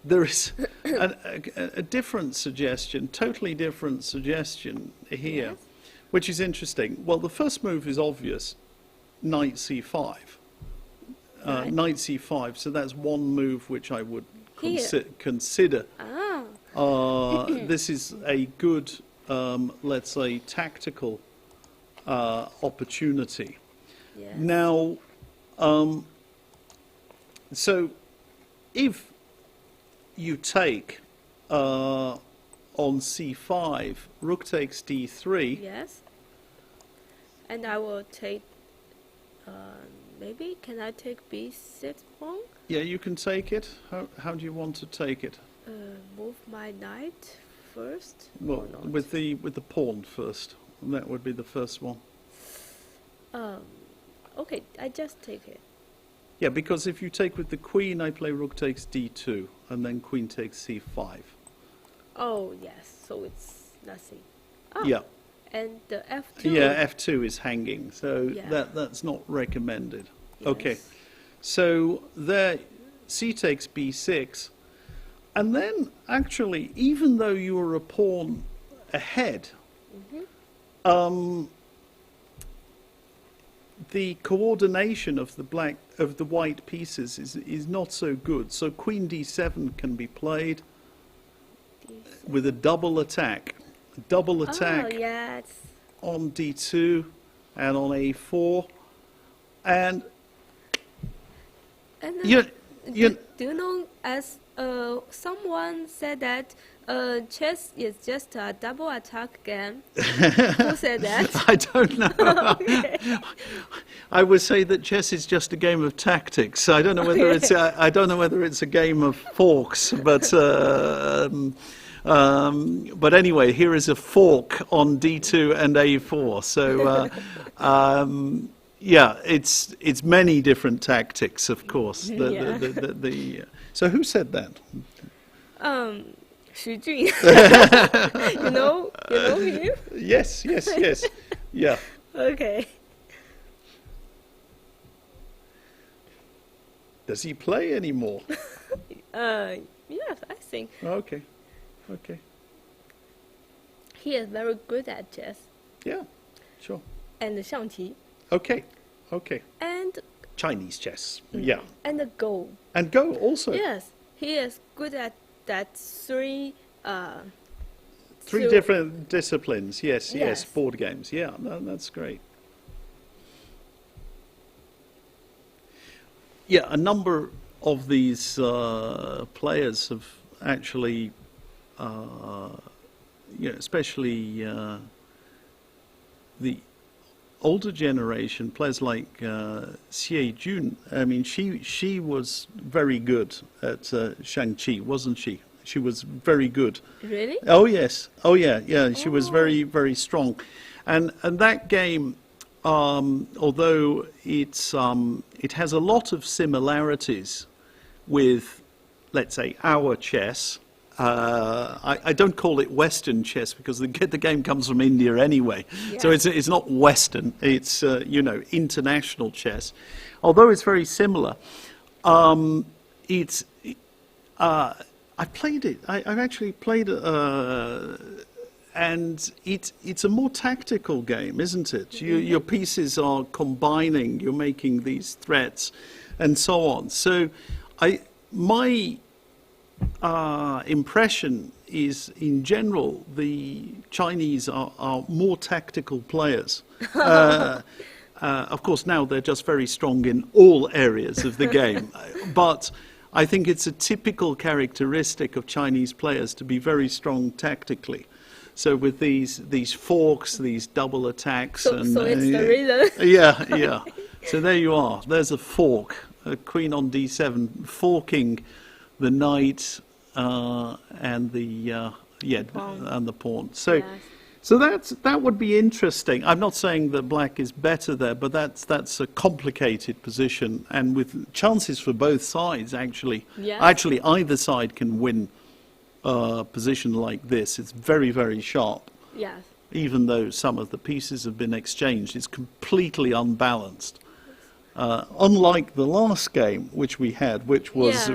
Speaker 1: there is a different suggestion, totally different suggestion here,
Speaker 2: Yes.
Speaker 1: which is interesting. Well, the first move is obvious, knight c5.
Speaker 2: Right.
Speaker 1: Knight c5, so that's one move which I would
Speaker 2: Here.
Speaker 1: consider. This is a good, let's say, tactical opportunity.
Speaker 2: Yes.
Speaker 1: Now, so if you take on c5, rook takes d3,
Speaker 2: Yes. And I will take. Maybe can I take b6 pawn?
Speaker 1: yeah, you can take it. How do you want to take it?
Speaker 2: Move my knight first.
Speaker 1: Well,
Speaker 2: or not?
Speaker 1: with the pawn first. And that would be the first one.
Speaker 2: Okay, I just take it.
Speaker 1: Yeah, because if you take with the queen, I play rook takes d2, and then queen takes c5.
Speaker 2: Oh yes, so it's nothing.
Speaker 1: Yeah.
Speaker 2: And the f2.
Speaker 1: Yeah, f2 is hanging, so
Speaker 2: Yeah.
Speaker 1: that's not recommended.
Speaker 2: Yes.
Speaker 1: Okay, so there, c takes b6, and then actually, even though you are a pawn ahead, the coordination of the white pieces is not so good. So queen d7 can be played with a double attack. Double attack
Speaker 2: Oh yes.
Speaker 1: on d2 and on a4, and
Speaker 2: And
Speaker 1: you
Speaker 2: do you know, as someone said that chess is just a double attack game? Who said that?
Speaker 1: I don't know.
Speaker 2: Okay.
Speaker 1: I would say that chess is just a game of tactics. I don't know whether it's I don't know whether it's a game of forks, but anyway, here is a fork on d2 and a4. So yeah, it's many different tactics, of course. So who said that?
Speaker 2: Xu Jun. you know him?
Speaker 1: Yes. Yeah.
Speaker 2: Okay.
Speaker 1: Does he play anymore?
Speaker 2: Yes, I think
Speaker 1: Okay. Okay.
Speaker 2: he is very good at chess
Speaker 1: Yeah. Sure.
Speaker 2: and 象棋
Speaker 1: Okay. Okay.
Speaker 2: and
Speaker 1: Chinese chess. Yeah.
Speaker 2: and the Go.
Speaker 1: And Go also.
Speaker 2: Yes, he is good at that three.
Speaker 1: Three
Speaker 2: So-
Speaker 1: different disciplines. Yes. Yes.
Speaker 2: Yes.
Speaker 1: Board games. Yeah. No, that's great. Yeah. A number of these players have actually, especially the older generation, players like Jun. I mean, she was very good at Shang-Chi, wasn't she? She was very good.
Speaker 2: Really?
Speaker 1: Oh yes. Oh yeah. Yeah. She was very, very strong, and that game, although it has a lot of similarities with, let's say, our chess. I don't call it Western chess because the game comes from India anyway, so
Speaker 2: Yeah.
Speaker 1: it's not Western. It's international chess, although it's very similar. It's I played it. I've actually played it, and it's a more tactical game, isn't it? Your pieces are combining. You're making these threats, and so on. So, my impression is, in general, the Chinese are more tactical players. Of course, now they're just very strong in all areas of the game, but I think it's a typical characteristic of Chinese players to be very strong tactically. So with these forks, these double attacks,
Speaker 2: So it's the reason.
Speaker 1: yeah. So there you are. There's a fork, a queen on d7, forking the knight and the
Speaker 2: Pawn.
Speaker 1: and the pawn. So.
Speaker 2: Yes.
Speaker 1: So that would be interesting. I'm not saying that black is better there, but that's a complicated position, and with chances for both sides. Actually,
Speaker 2: Yes.
Speaker 1: actually either side can win a position like this. It's very, very sharp.
Speaker 2: Yes.
Speaker 1: Even though some of the pieces have been exchanged, it's completely unbalanced. Unlike the last game which we had, which was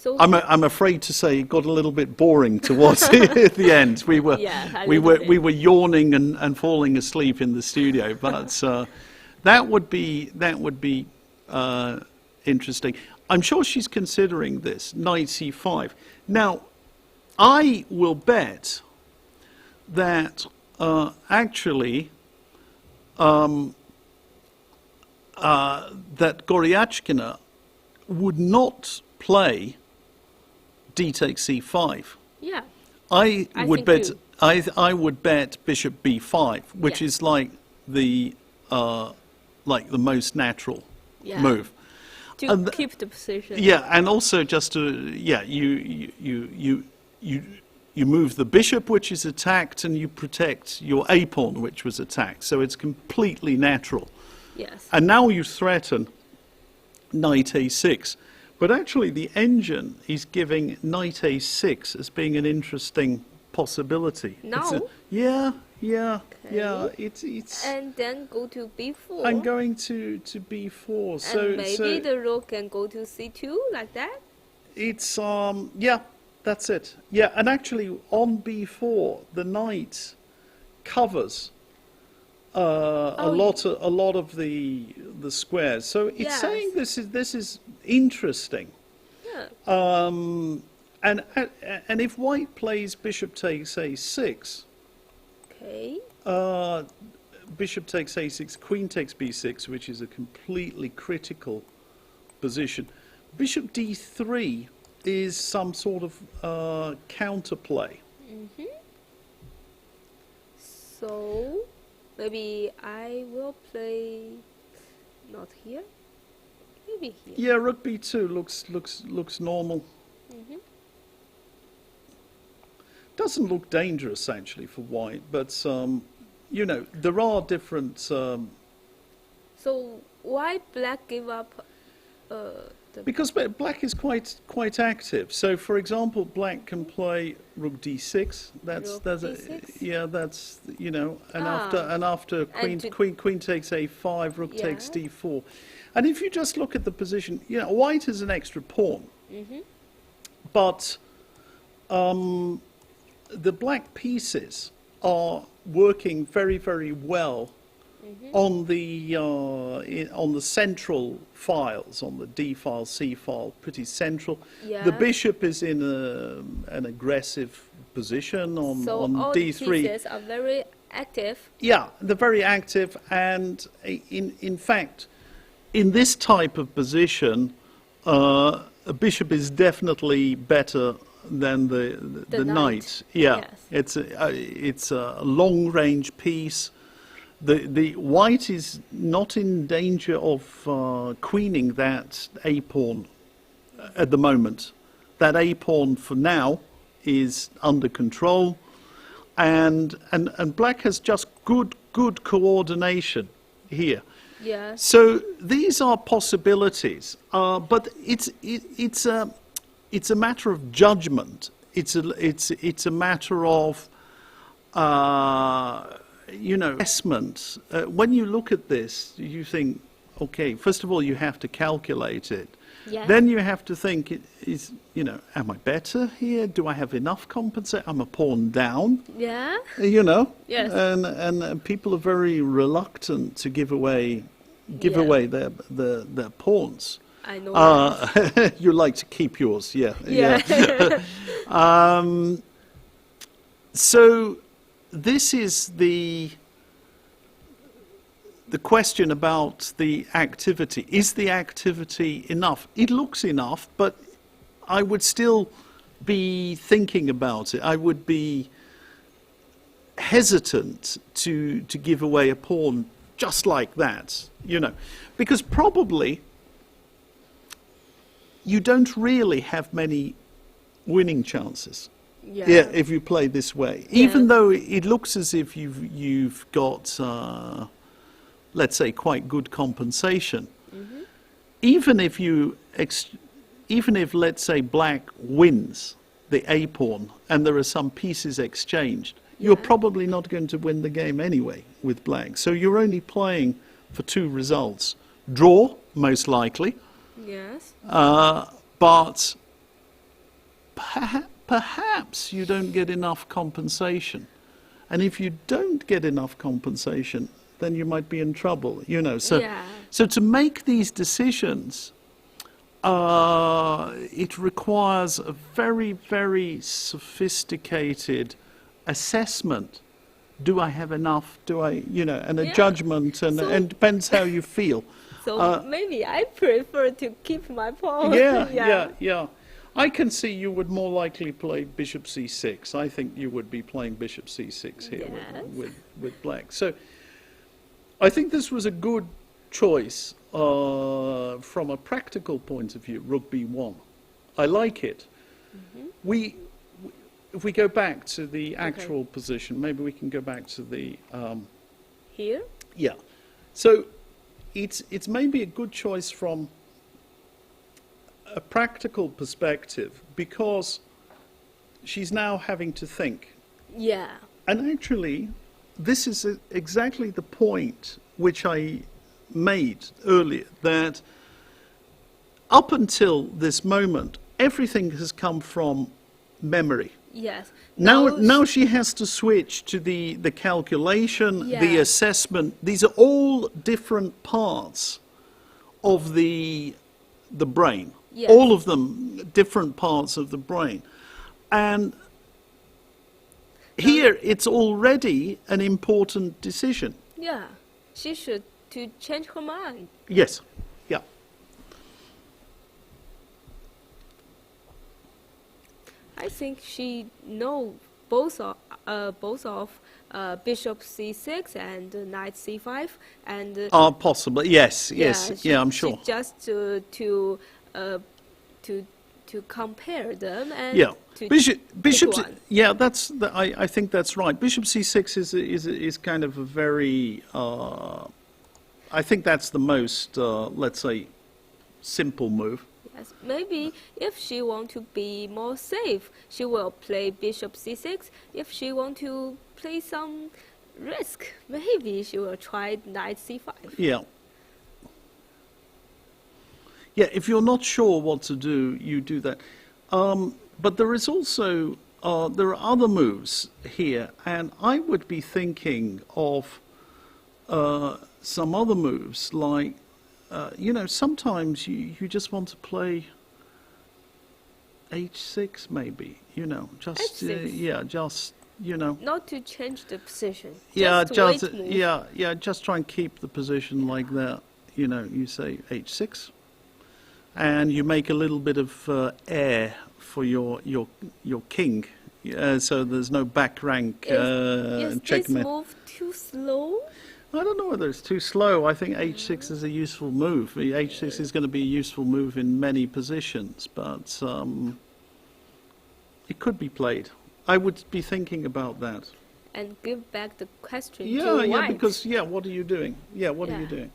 Speaker 2: So
Speaker 1: I'm afraid to say it got a little bit boring towards the end. We were
Speaker 2: Yeah, a
Speaker 1: we
Speaker 2: little
Speaker 1: were
Speaker 2: bit.
Speaker 1: we were yawning and falling asleep in the studio. But that would be interesting. I'm sure she's considering this knight c5. Now, I will bet that actually that Goryachkina would not play d takes c5.
Speaker 2: yeah.
Speaker 1: I would
Speaker 2: think
Speaker 1: bet
Speaker 2: too.
Speaker 1: I would bet bishop b5, which
Speaker 2: Yeah.
Speaker 1: is like the most natural
Speaker 2: Yeah.
Speaker 1: move.
Speaker 2: To
Speaker 1: And
Speaker 2: keep the position.
Speaker 1: Yeah, and also just to you move the bishop, which is attacked, and you protect your a pawn, which was attacked. So it's completely natural.
Speaker 2: Yes.
Speaker 1: And now you threaten knight a6. But actually the engine is giving knight a6 as being an interesting possibility.
Speaker 2: Now?
Speaker 1: Yeah.
Speaker 2: Okay.
Speaker 1: It's
Speaker 2: And then go to b4.
Speaker 1: I'm going to b4. So
Speaker 2: and maybe
Speaker 1: so
Speaker 2: the rook can go to c2 like that.
Speaker 1: it's that's it. Yeah, and actually on b4 the knight covers a lot of the squares. So it's
Speaker 2: Yes.
Speaker 1: saying this is interesting.
Speaker 2: Yeah.
Speaker 1: And if white plays bishop takes a6,
Speaker 2: Okay.
Speaker 1: bishop takes a6, queen takes b6, which is a completely critical position. Bishop d3 is some sort of counterplay.
Speaker 2: So maybe I will play not here. Maybe here.
Speaker 1: Yeah, rook b2 looks normal. Doesn't look dangerous actually for white, but there are different.
Speaker 2: So why black give up
Speaker 1: Because black is quite active. So, for example, black can play rook d6. That's
Speaker 2: d6?
Speaker 1: Yeah, that's, you know, and
Speaker 2: Ah.
Speaker 1: after queen takes a5, rook takes
Speaker 2: Yeah.
Speaker 1: d4. And if you just look at the position, you know, white is an extra pawn, but the black pieces are working very, very well on the central files, on the D file, C file, pretty central.
Speaker 2: Yeah.
Speaker 1: The bishop is in an aggressive position on
Speaker 2: So all
Speaker 1: D3.
Speaker 2: the pieces are very active.
Speaker 1: Yeah, they're very active, and in fact, in this type of position, a bishop is definitely better than the knight. Yeah,
Speaker 2: Yes.
Speaker 1: it's a long range piece. The white is not in danger of queening that a pawn at the moment. That a pawn for now is under control, and black has just good coordination here.
Speaker 2: Yeah.
Speaker 1: So these are possibilities, but it's a matter of judgment. It's a matter of you know, assessment. When you look at this, you think, okay, first of all, you have to calculate it.
Speaker 2: Yeah.
Speaker 1: Then you have to think, you know, am I better here? Do I have enough compensation? I'm a pawn down.
Speaker 2: Yeah.
Speaker 1: You know.
Speaker 2: Yes.
Speaker 1: And people are very reluctant to give away their pawns.
Speaker 2: I know. That.
Speaker 1: You like to keep yours, yeah.
Speaker 2: Yeah.
Speaker 1: So this is the question about the activity. Is the activity enough? It looks enough, but I would still be thinking about it. I would be hesitant to give away a pawn just like that, you know, because probably you don't really have many winning chances. Yeah, if you play this way, even though it looks as if you've got, let's say, quite good compensation. Even if let's say black wins the a pawn and there are some pieces exchanged, you're probably not going to win the game anyway with black. So you're only playing for two results: draw, most likely.
Speaker 2: Yes.
Speaker 1: But perhaps you don't get enough compensation. And if you don't get enough compensation, then you might be in trouble, you know. So, so to make these decisions, it requires a very, very sophisticated assessment. Do I have enough? Do I, you know, and a judgment, and depends how you feel.
Speaker 2: So maybe I prefer to keep my pawn.
Speaker 1: Yeah. I can see you would more likely play bishop c6. I think you would be playing bishop c6 here with black. So I think this was a good choice from a practical point of view, rook b1. I like it. If we go back to the actual position, maybe we can go back to the...
Speaker 2: Here?
Speaker 1: Yeah. So it's maybe a good choice from a practical perspective, because she's now having to think.
Speaker 2: Yeah.
Speaker 1: And actually, this is exactly the point which I made earlier, that up until this moment, everything has come from memory.
Speaker 2: Yes.
Speaker 1: Now she has to switch to the calculation, the assessment. These are all different parts of the brain. Yes. All of them different parts of the brain. And here it's already an important decision.
Speaker 2: Yeah. She should to change her mind.
Speaker 1: Yes. Yeah.
Speaker 2: I think she knows both of bishop c6 and knight c5 and
Speaker 1: possibly yes. I'm sure.
Speaker 2: She just to compare them and
Speaker 1: bishop. Yeah, I think that's right. Bishop c6 is kind of a very. I think that's the most let's say simple move.
Speaker 2: Yes, maybe if she want to be more safe, she will play bishop c6. If she want to play some risk, maybe she will try knight c5.
Speaker 1: Yeah. Yeah, if you're not sure what to do, you do that. But there is also, there are other moves here, and I would be thinking of some other moves, like, sometimes you just want to play h6 maybe, just,
Speaker 2: h6.
Speaker 1: just,
Speaker 2: Not to change the position.
Speaker 1: yeah,
Speaker 2: just wait move.
Speaker 1: yeah, just try and keep the position like that. You say h6. And you make a little bit of air for your king, so there's no back rank
Speaker 2: Is this
Speaker 1: checkmate.
Speaker 2: move too slow?
Speaker 1: I don't know whether it's too slow. I think h6 is a useful move. H6 is going to be a useful move in many positions, but it could be played. I would be thinking about that.
Speaker 2: And give back the question
Speaker 1: Yeah,
Speaker 2: to
Speaker 1: yeah,
Speaker 2: white.
Speaker 1: because what are you doing? Yeah, what are you doing?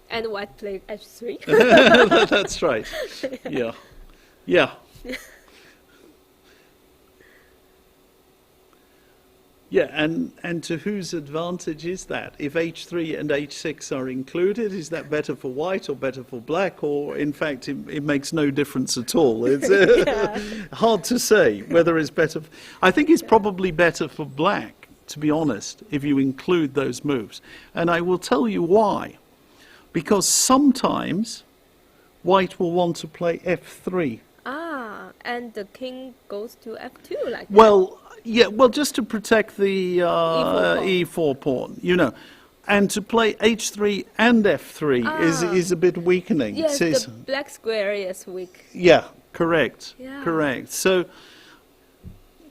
Speaker 2: And white played h3.
Speaker 1: That's right. Yeah, yeah. Yeah, and to whose advantage is that? If h3 and h6 are included, is that better for white or better for black? Or, in fact, it makes no difference at all. It's hard to say whether it's better. I think it's probably better for black, to be honest, if you include those moves. And I will tell you why. Because sometimes white will want to play f3.
Speaker 2: And the king goes to f2 like that.
Speaker 1: Well, yeah, just to protect the
Speaker 2: E4
Speaker 1: pawn, and to play h3 and f3 is a bit weakening.
Speaker 2: Yes, the black square is weak.
Speaker 1: Yeah, correct,
Speaker 2: Yeah.
Speaker 1: correct. So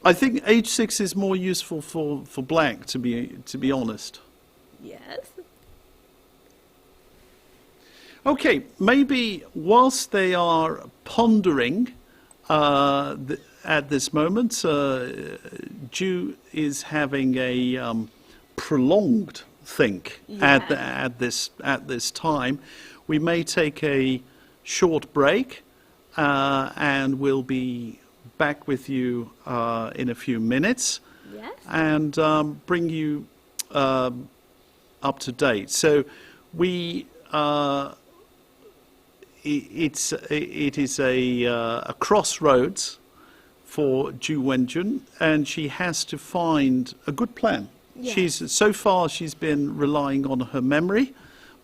Speaker 1: I think h6 is more useful for black, to be honest.
Speaker 2: Yes.
Speaker 1: Okay, maybe whilst they are pondering at this moment, Zhu is having a prolonged think at this time. We may take a short break, and we'll be back with you in a few minutes, and bring you up to date. So we. It is a crossroads for Zhu Wenjun, and she has to find a good plan. So far she's been relying on her memory,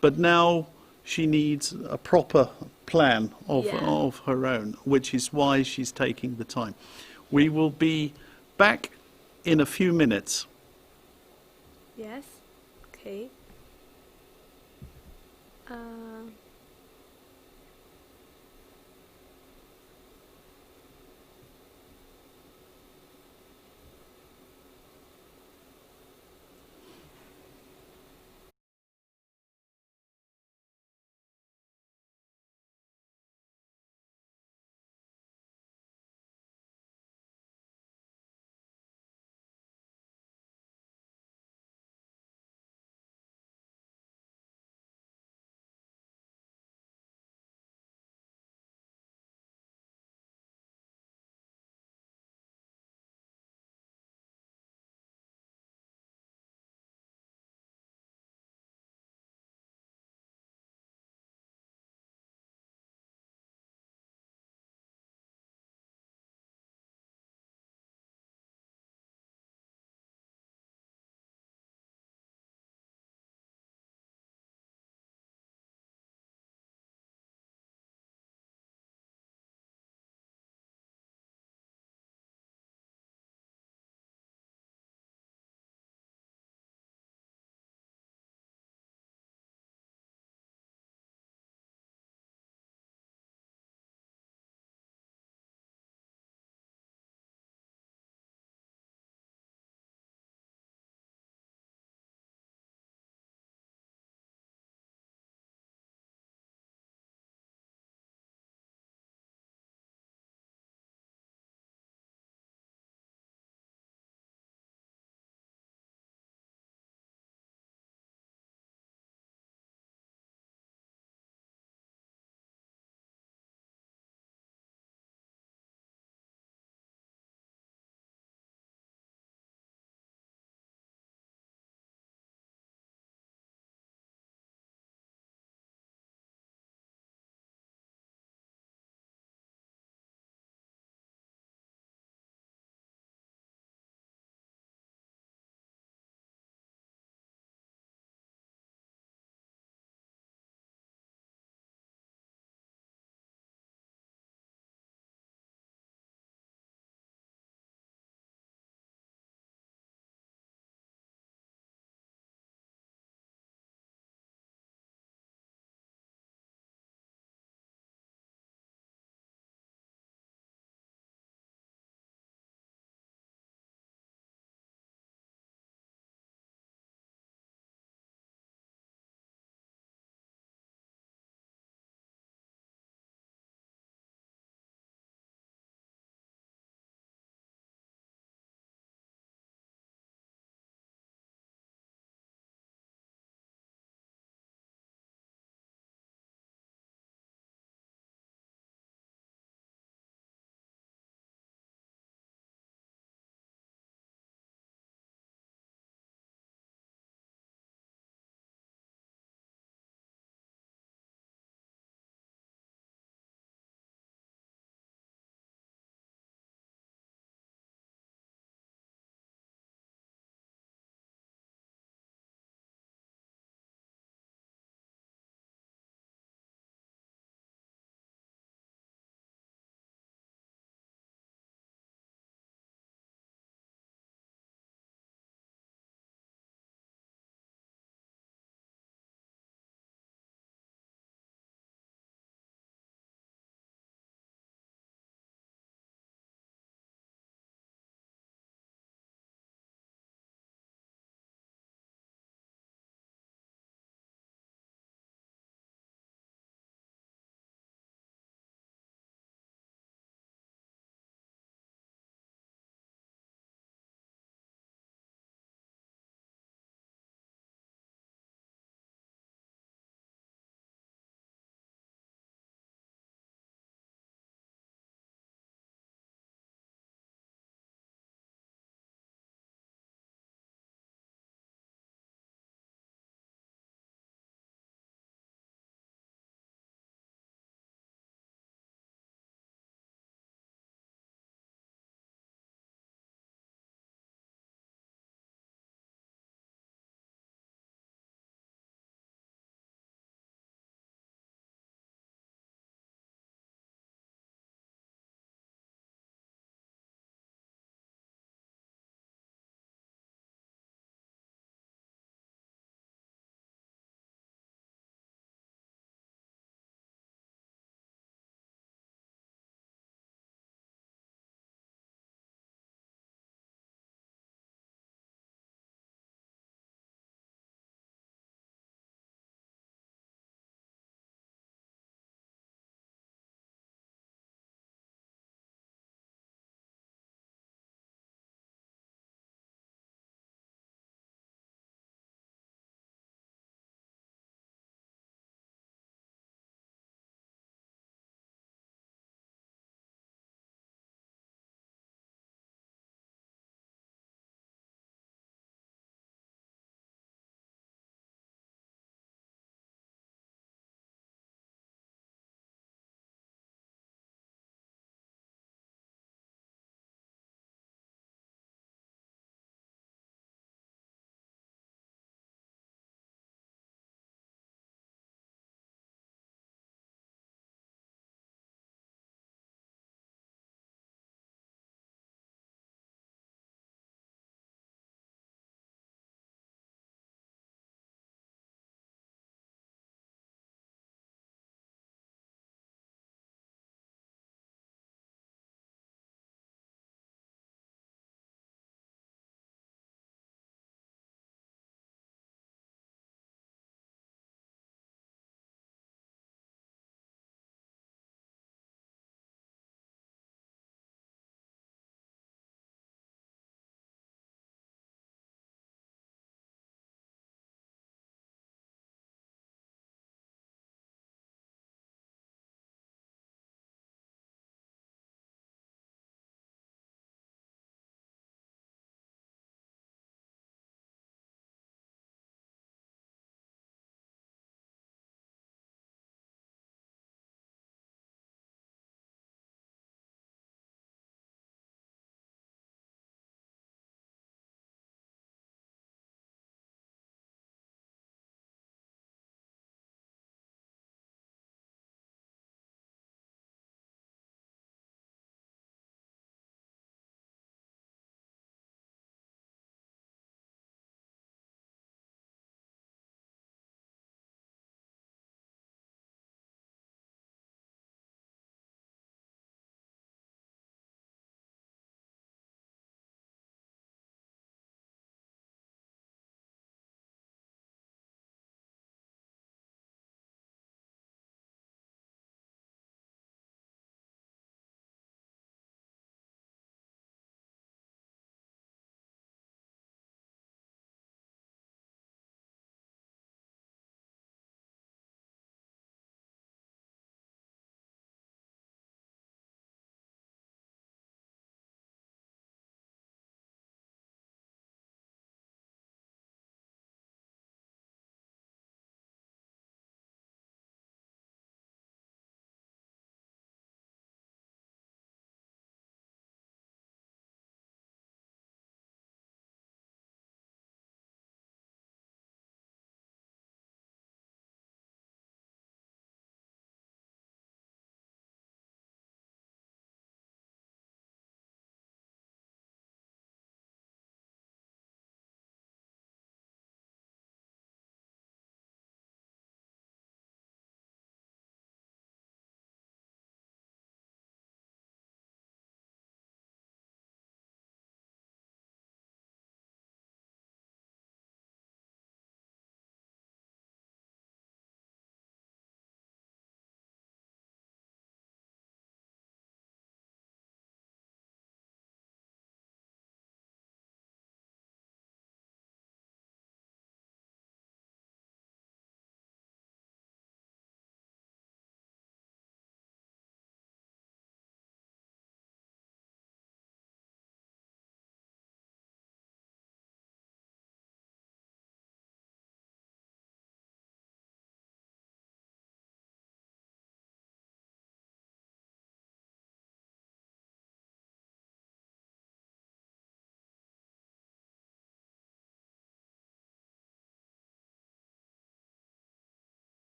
Speaker 1: but now she needs a proper plan of her own, which is why she's taking the time. We will be back in a few minutes.
Speaker 2: Yes. Okay.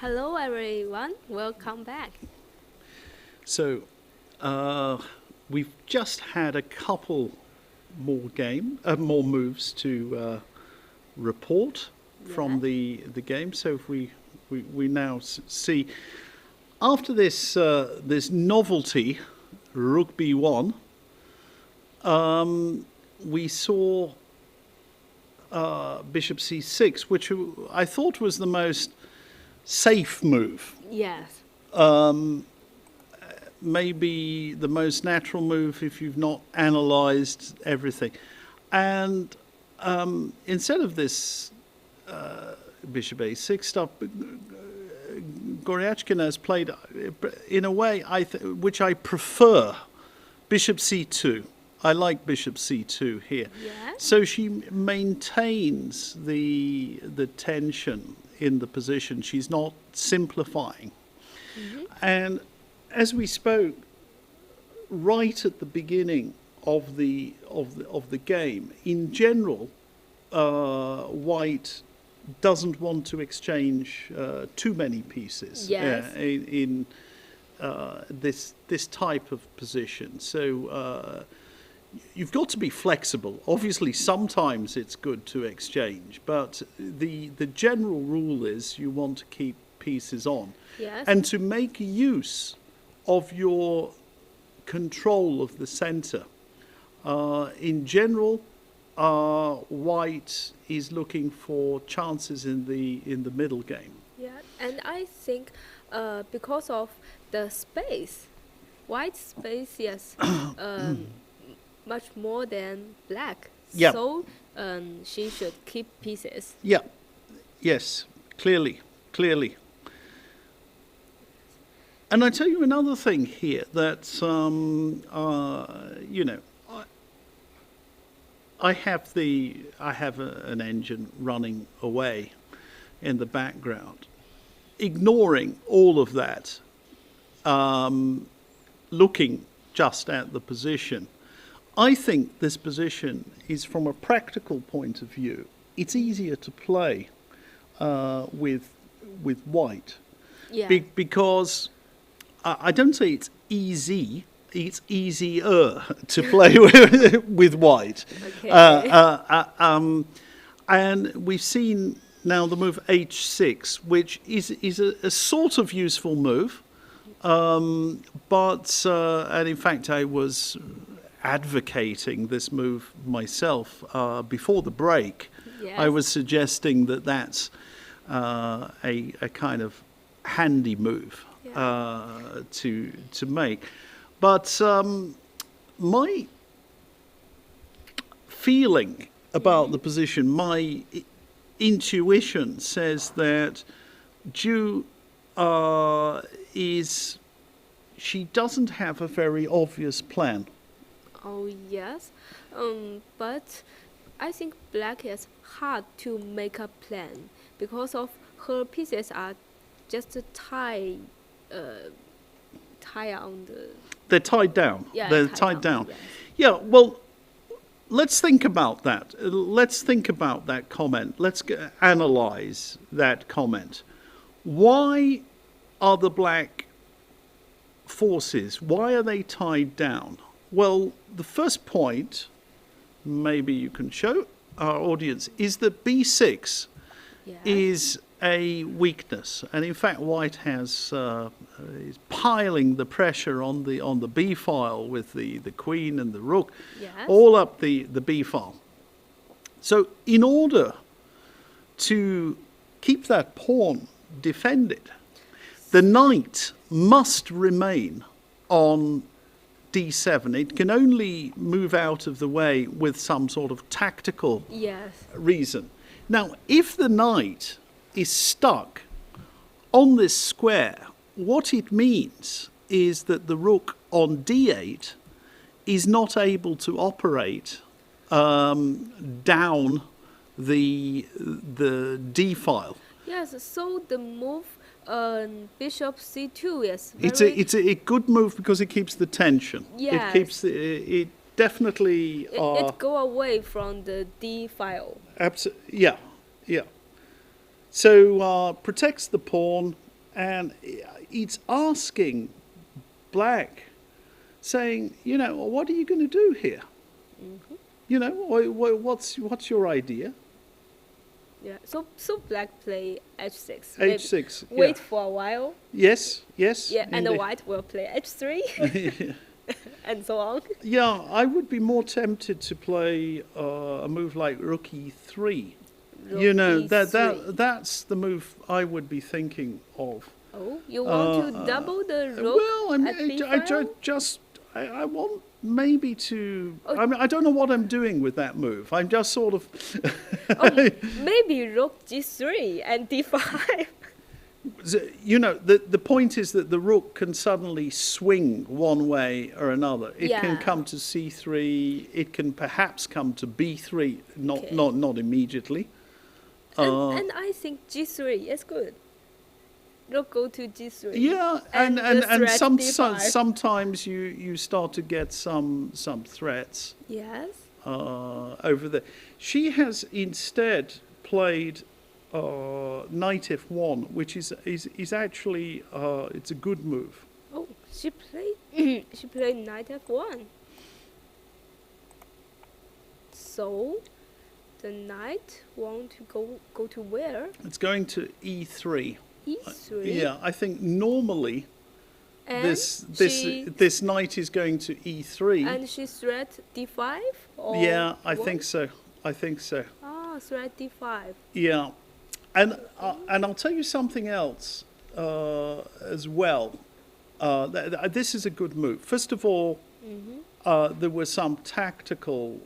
Speaker 2: Hello everyone, welcome back.
Speaker 1: So, we've just had a couple more moves to report from the game. So if we now see after this this novelty Rook B1, we saw Bishop C6, which I thought was the most safe move.
Speaker 2: Yes.
Speaker 1: Maybe the most natural move if you've not analysed everything. And instead of this Bishop A6 stuff, Goryachkina has played in a way which I prefer, Bishop C2. I like Bishop C2 here.
Speaker 2: Yes.
Speaker 1: So she maintains the tension in the position. She's not simplifying. Mm-hmm. And as we spoke right at the beginning of the game, in general, White doesn't want to exchange too many pieces.
Speaker 2: Yes.
Speaker 1: In this type of position. So you've got to be flexible. Obviously, sometimes it's good to exchange, but the general rule is you want to keep pieces on.
Speaker 2: Yes.
Speaker 1: And to make use of your control of the center. In general, White is looking for chances in the middle game.
Speaker 2: Yeah, and I think because of the space, White space, yes, much more than black.
Speaker 1: Yeah.
Speaker 2: So she should keep pieces.
Speaker 1: Yeah. Yes. Clearly. And I tell you another thing here that I have an engine running away in the background, ignoring all of that, looking just at the position. I think this position is, from a practical point of view, it's easier to play with White.
Speaker 2: Yeah.
Speaker 1: Because I don't say it's easy, it's easier to play with White.
Speaker 2: Okay.
Speaker 1: And we've seen now the move H6, which is a sort of useful move. But in fact, I was advocating this move myself before the break.
Speaker 2: Yes.
Speaker 1: I was suggesting that that's a kind of handy move to make. But my feeling about the position, my intuition says that Zhu she doesn't have a very obvious plan.
Speaker 2: Oh yes, but I think black is hard to make a plan because of her pieces are just tied on the.
Speaker 1: They're tied down.
Speaker 2: Yeah,
Speaker 1: They're tied down.
Speaker 2: Yes.
Speaker 1: Yeah. Well, let's think about that. Let's think about that comment. Let's analyze that comment. Why are the black forces? Why are they tied down? Well, the first point, maybe you can show our audience, is that B6 is a weakness, and in fact, White is piling the pressure on the B file with the queen and the rook, all up the B file. So, in order to keep that pawn defended, the knight must remain on D7. It can only move out of the way with some sort of tactical reason. Now, if the knight is stuck on this square, what it means is that the rook on D8 is not able to operate down the D file.
Speaker 2: Yes, so the move Bishop C2 is
Speaker 1: very... It's a good move because it keeps the tension.
Speaker 2: Yes.
Speaker 1: It keeps it definitely...
Speaker 2: It go away from the D file.
Speaker 1: Absolutely, yeah. So protects the pawn, and it's asking black, saying, you know, what are you going to do here?
Speaker 2: Mm-hmm.
Speaker 1: You know, what's your idea?
Speaker 2: Yeah. So black play h6.
Speaker 1: H6.
Speaker 2: Wait
Speaker 1: yeah.
Speaker 2: for a while.
Speaker 1: Yes.
Speaker 2: Yeah, and the
Speaker 1: indeed.
Speaker 2: white will play h3, and so on.
Speaker 1: Yeah, I would be more tempted to play a move like rook e3. You know,
Speaker 2: e3.
Speaker 1: that's the move I would be thinking of.
Speaker 2: Oh, you want to double the rook
Speaker 1: Well,
Speaker 2: at b5?
Speaker 1: I want maybe to.
Speaker 2: Oh.
Speaker 1: I mean, I don't know what I'm doing with that move. I'm just sort of.
Speaker 2: Oh, maybe rook g3 and d5.
Speaker 1: You know, the point is that the rook can suddenly swing one way or another. It can
Speaker 2: Yeah.
Speaker 1: come to c3. It can perhaps come to b3.
Speaker 2: Okay.
Speaker 1: Not immediately.
Speaker 2: And I think g3 is good. Rook go to g3.
Speaker 1: Yeah, and
Speaker 2: threat d5.
Speaker 1: sometimes you start to get some threats
Speaker 2: Yes.
Speaker 1: over there. She has instead played knight f1, which is actually it's a good move.
Speaker 2: Oh, she played knight f1. So, the knight want to go to where?
Speaker 1: It's going to e3.
Speaker 2: e3.
Speaker 1: Yeah, I think normally
Speaker 2: And
Speaker 1: this knight is going to e3.
Speaker 2: And she threat d5? Or
Speaker 1: Yeah, I
Speaker 2: what?
Speaker 1: think so.
Speaker 2: Ah, threat d5.
Speaker 1: Yeah, and I'll tell you something else as well. This is a good move. First of all, there were some tactical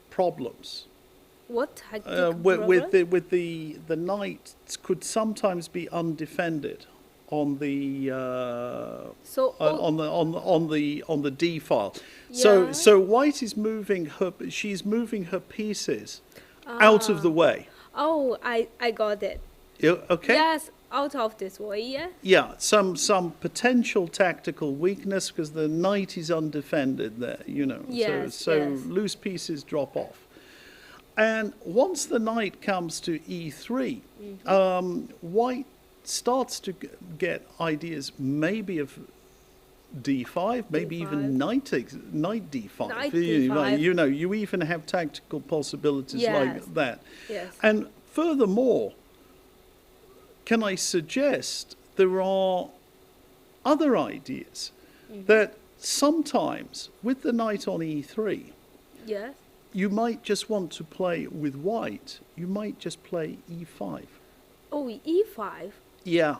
Speaker 1: problems.
Speaker 2: What tactic?
Speaker 1: With the knight could sometimes be undefended on the on the d file.
Speaker 2: Yeah.
Speaker 1: So white is moving she's moving her pieces out of the way.
Speaker 2: Oh, I got it.
Speaker 1: Okay.
Speaker 2: Yes, out of this way, yeah.
Speaker 1: Yeah, some potential tactical weakness because the knight is undefended there, you know.
Speaker 2: Yes,
Speaker 1: so
Speaker 2: yes.
Speaker 1: loose pieces drop off. And once the knight comes to e3, white starts to get ideas maybe of d5, maybe even knight d5.
Speaker 2: Knight d5.
Speaker 1: You know, you even have tactical possibilities
Speaker 2: Yes.
Speaker 1: like that.
Speaker 2: Yes.
Speaker 1: And furthermore, can I suggest there are other ideas that sometimes with the knight on e3,
Speaker 2: Yes.
Speaker 1: you might just want to play with white. You might just play e5.
Speaker 2: Oh, e5.
Speaker 1: Yeah.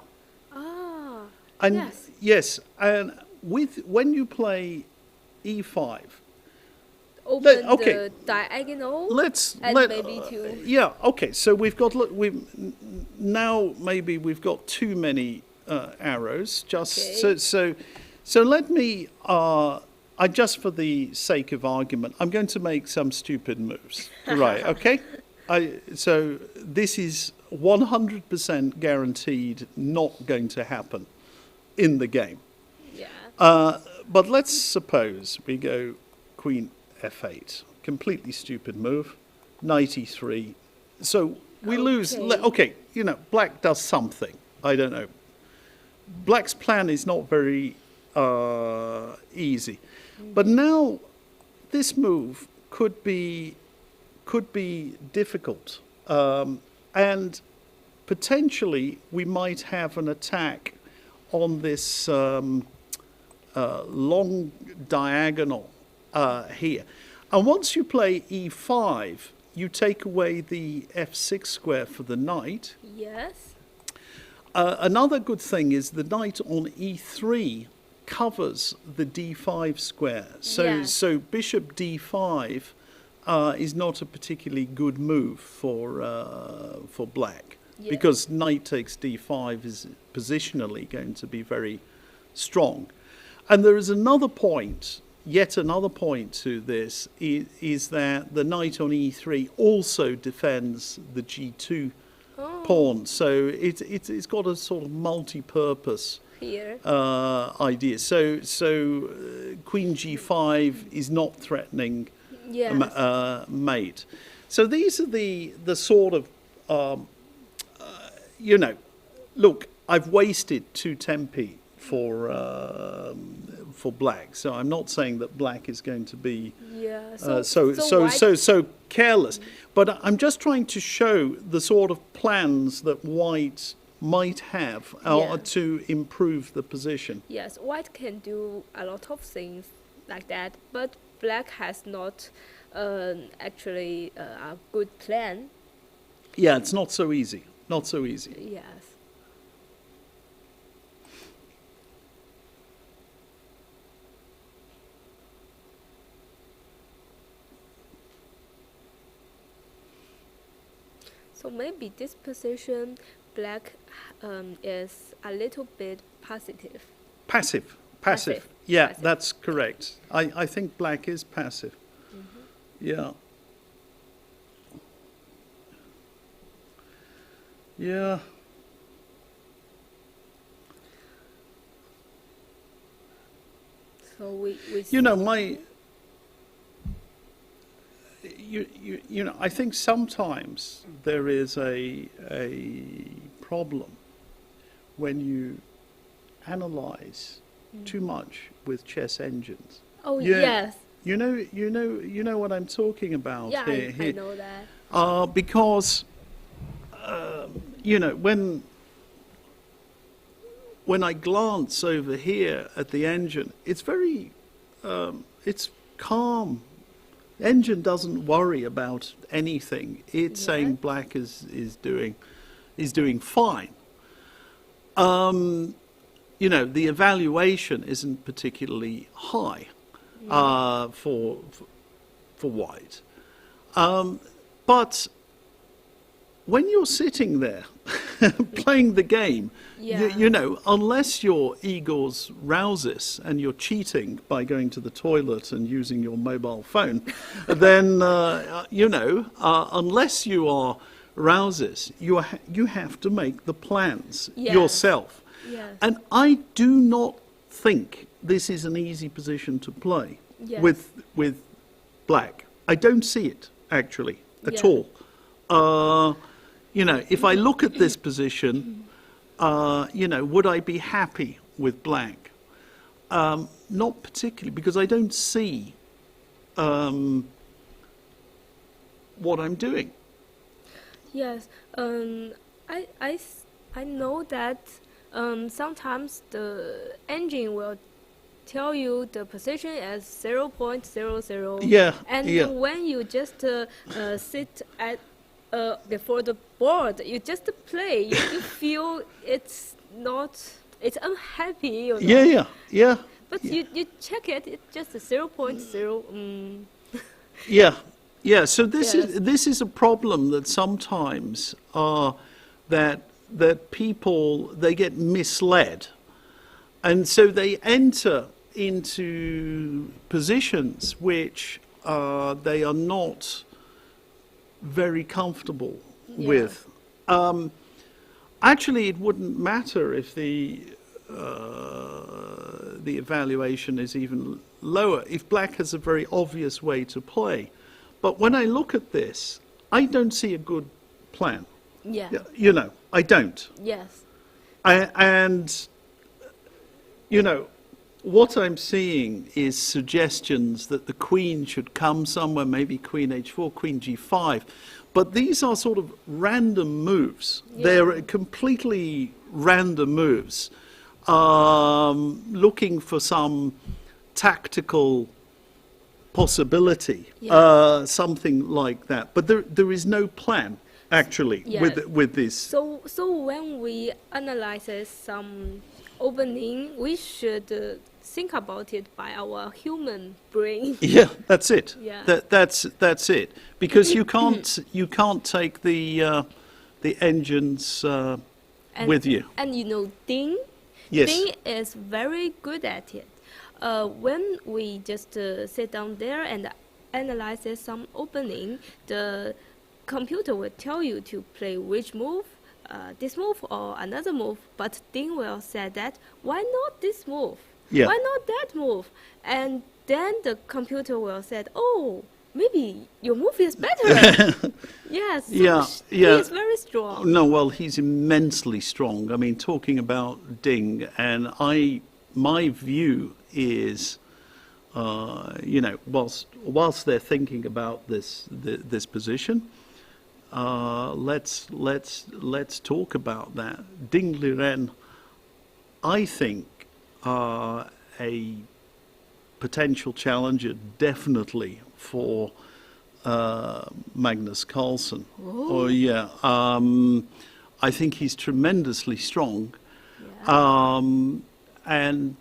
Speaker 2: Ah.
Speaker 1: And
Speaker 2: yes.
Speaker 1: yes, and when you play e5,
Speaker 2: Open
Speaker 1: okay.
Speaker 2: the diagonal.
Speaker 1: let's
Speaker 2: And maybe to.
Speaker 1: yeah, okay. So we've got now maybe we've got too many arrows. Just
Speaker 2: Okay.
Speaker 1: so let me. I just for the sake of argument, I'm going to make some stupid moves. Right? Okay. So this is 100% guaranteed not going to happen in the game.
Speaker 2: Yeah.
Speaker 1: But let's suppose we go Queen f8, completely stupid move, knight e3. So we lose. Okay, you know, black does something. I don't know. Black's plan is not very easy, but now this move could be difficult, and potentially we might have an attack on this long diagonal here. And once you play e5, you take away the f6 square for the knight.
Speaker 2: Yes.
Speaker 1: Another good thing is the knight on e3 covers the d5 square. So bishop d5 is not a particularly good move for black, because knight takes d5 is positionally going to be very strong. And there is another point, yet another point to this, is that the knight on e3 also defends the g2 pawn. So it's got a sort of multi-purpose
Speaker 2: Here.
Speaker 1: idea. So queen g5 is not threatening
Speaker 2: Yes.
Speaker 1: mate. So these are the sort of you know, look, I've wasted 2 tempi for black, so I'm not saying that black is going to be so careless. But I'm just trying to show the sort of plans that white might have to improve the position.
Speaker 2: Yes, white can do a lot of things like that, but black has not actually a good plan.
Speaker 1: Yeah, it's not so easy. Not so easy.
Speaker 2: Yes. So maybe this position, black is a little bit positive.
Speaker 1: Passive. Yeah,
Speaker 2: Passive.
Speaker 1: that's correct. I think black is passive. Mm-hmm. Yeah. Yeah.
Speaker 2: So we
Speaker 1: you know, you know, I think sometimes there is a problem when you analyze too much with chess engines.
Speaker 2: Oh yes.
Speaker 1: You know what I'm talking about.
Speaker 2: Yeah,
Speaker 1: here.
Speaker 2: I know that.
Speaker 1: Because you know, when I glance over here at the engine, it's very it's calm. Engine doesn't worry about anything. It's saying black is doing fine. You know, the evaluation isn't particularly high for white. But when you're sitting there playing the game, you know, unless you're Igor's Rousis and you're cheating by going to the toilet and using your mobile phone, then, you know, unless you are Rousis, you have to make the plans yourself.
Speaker 2: Yes.
Speaker 1: And I do not think this is an easy position to play with black. I don't see it, actually, at all. You know, if I look at this position, you know, would I be happy with black? Not particularly, because I don't see what I'm doing.
Speaker 2: Yes, I know that sometimes the engine will tell you the position as 0.00.
Speaker 1: Yeah.
Speaker 2: And when you just sit at before the board, you just play. You feel it's unhappy. You know?
Speaker 1: Yeah.
Speaker 2: But you check it. It's just a 0.0.
Speaker 1: Yeah. So this is a problem that sometimes that people, they get misled, and so they enter into positions which they are not very comfortable with. Actually, it wouldn't matter if the evaluation is even lower, if black has a very obvious way to play. But when I look at this, I don't see a good plan.
Speaker 2: Yeah.
Speaker 1: You know, I don't.
Speaker 2: Yes.
Speaker 1: And, you know, what I'm seeing is suggestions that the queen should come somewhere, maybe queen h4, queen g5. But these are sort of random moves. Yeah. They're completely random moves, looking for some tactical possibility, something like that. But there is no plan, actually, with this.
Speaker 2: So when we analyze some opening, we should think about it by our human brain.
Speaker 1: Yeah, that's it.
Speaker 2: Yeah.
Speaker 1: That's it. Because you can't take the engines with you.
Speaker 2: And you know, Ding.
Speaker 1: Yes.
Speaker 2: Ding is very good at it. When we just sit down there and analyze some opening, the computer will tell you to play which move, this move or another move. But Ding will say that, why not this move?
Speaker 1: Yeah.
Speaker 2: Why not that move? And then the computer will say, oh, maybe your move is better. Yes, so he is very strong.
Speaker 1: No, well, he's immensely strong. I mean, talking about Ding, and my view is, whilst they're thinking about this position, let's talk about that. Ding Liren, I think, are a potential challenger, definitely, for Magnus Carlsen.
Speaker 2: Oh.
Speaker 1: I think he's tremendously strong.
Speaker 2: Yeah.
Speaker 1: And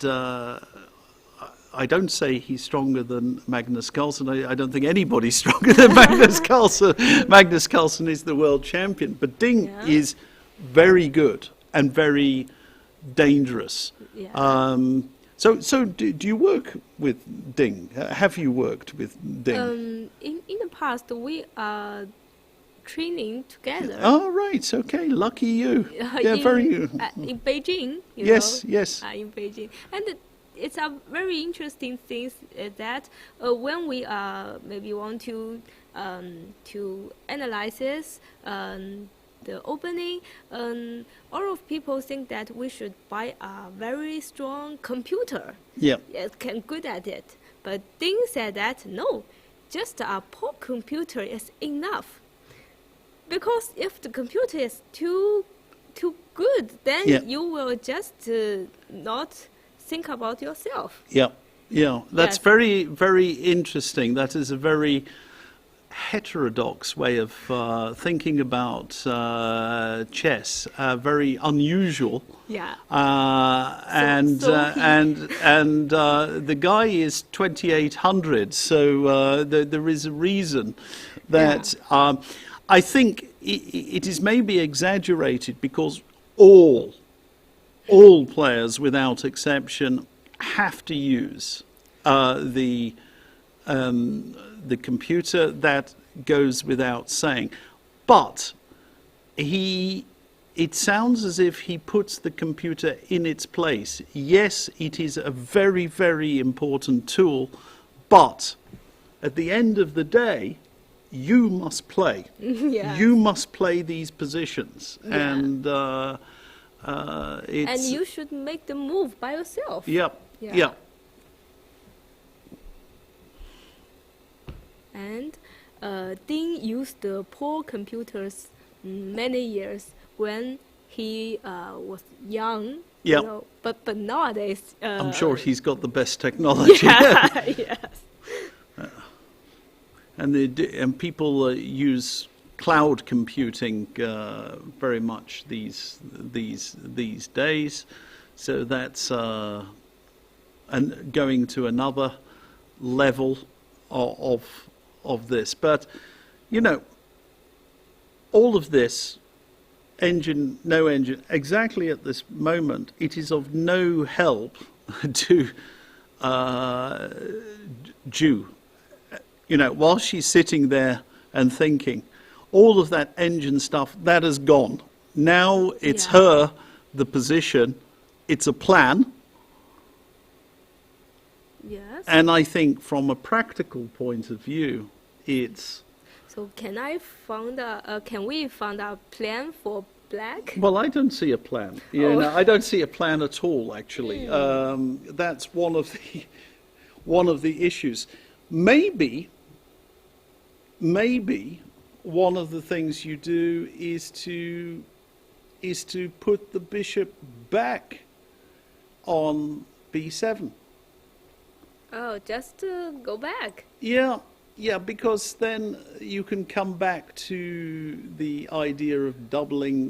Speaker 1: I don't say he's stronger than Magnus Carlsen. I don't think anybody's stronger than Magnus Carlsen. Magnus Carlsen is the world champion. But Ding is very good and very dangerous.
Speaker 2: Yeah.
Speaker 1: So do you work with Ding? Have you worked with Ding?
Speaker 2: In the past, we are training together.
Speaker 1: Oh, right. Okay. Lucky you.
Speaker 2: In Beijing.
Speaker 1: Yes.
Speaker 2: In Beijing. And it's a very interesting thing that when we maybe want to analyze this, the opening, all of people think that we should buy a very strong computer.
Speaker 1: Yeah.
Speaker 2: It can good at it. But Ding said that no, just a poor computer is enough. Because if the computer is too good, then you will just not think about yourself.
Speaker 1: Yeah. That's very, very interesting. That is a very heterodox way of thinking about chess. Very unusual.
Speaker 2: Yeah.
Speaker 1: And the guy is 2800. So there is a reason that I think it is maybe exaggerated because all players, without exception, have to use the computer. That goes without saying. But it sounds as if he puts the computer in its place. Yes, it is a very, very important tool, but at the end of the day, you must play.
Speaker 2: Yeah.
Speaker 1: You must play these positions.
Speaker 2: Yeah.
Speaker 1: And
Speaker 2: and you should make the move by yourself.
Speaker 1: Yeah.
Speaker 2: And Ding used the poor computers many years when he was young.
Speaker 1: Yeah.
Speaker 2: But nowadays...
Speaker 1: I'm sure he's got the best technology.
Speaker 2: Yeah, yes.
Speaker 1: And people use cloud computing very much these days. So that's and going to another level of this. But all of this, engine, no engine, exactly at this moment, it is of no help to Ju. While she's sitting there and thinking, all of that engine stuff, that has gone. Now it's her, the position, it's a plan.
Speaker 2: Yes.
Speaker 1: And I think from a practical point of view, it's...
Speaker 2: So can we find a plan for black?
Speaker 1: Well, I don't see a plan. I don't see a plan at all, actually. That's one of the issues. Maybe one of the things you do is to put the bishop back on b7.
Speaker 2: Oh, just to go back.
Speaker 1: Yeah, because then you can come back to the idea of doubling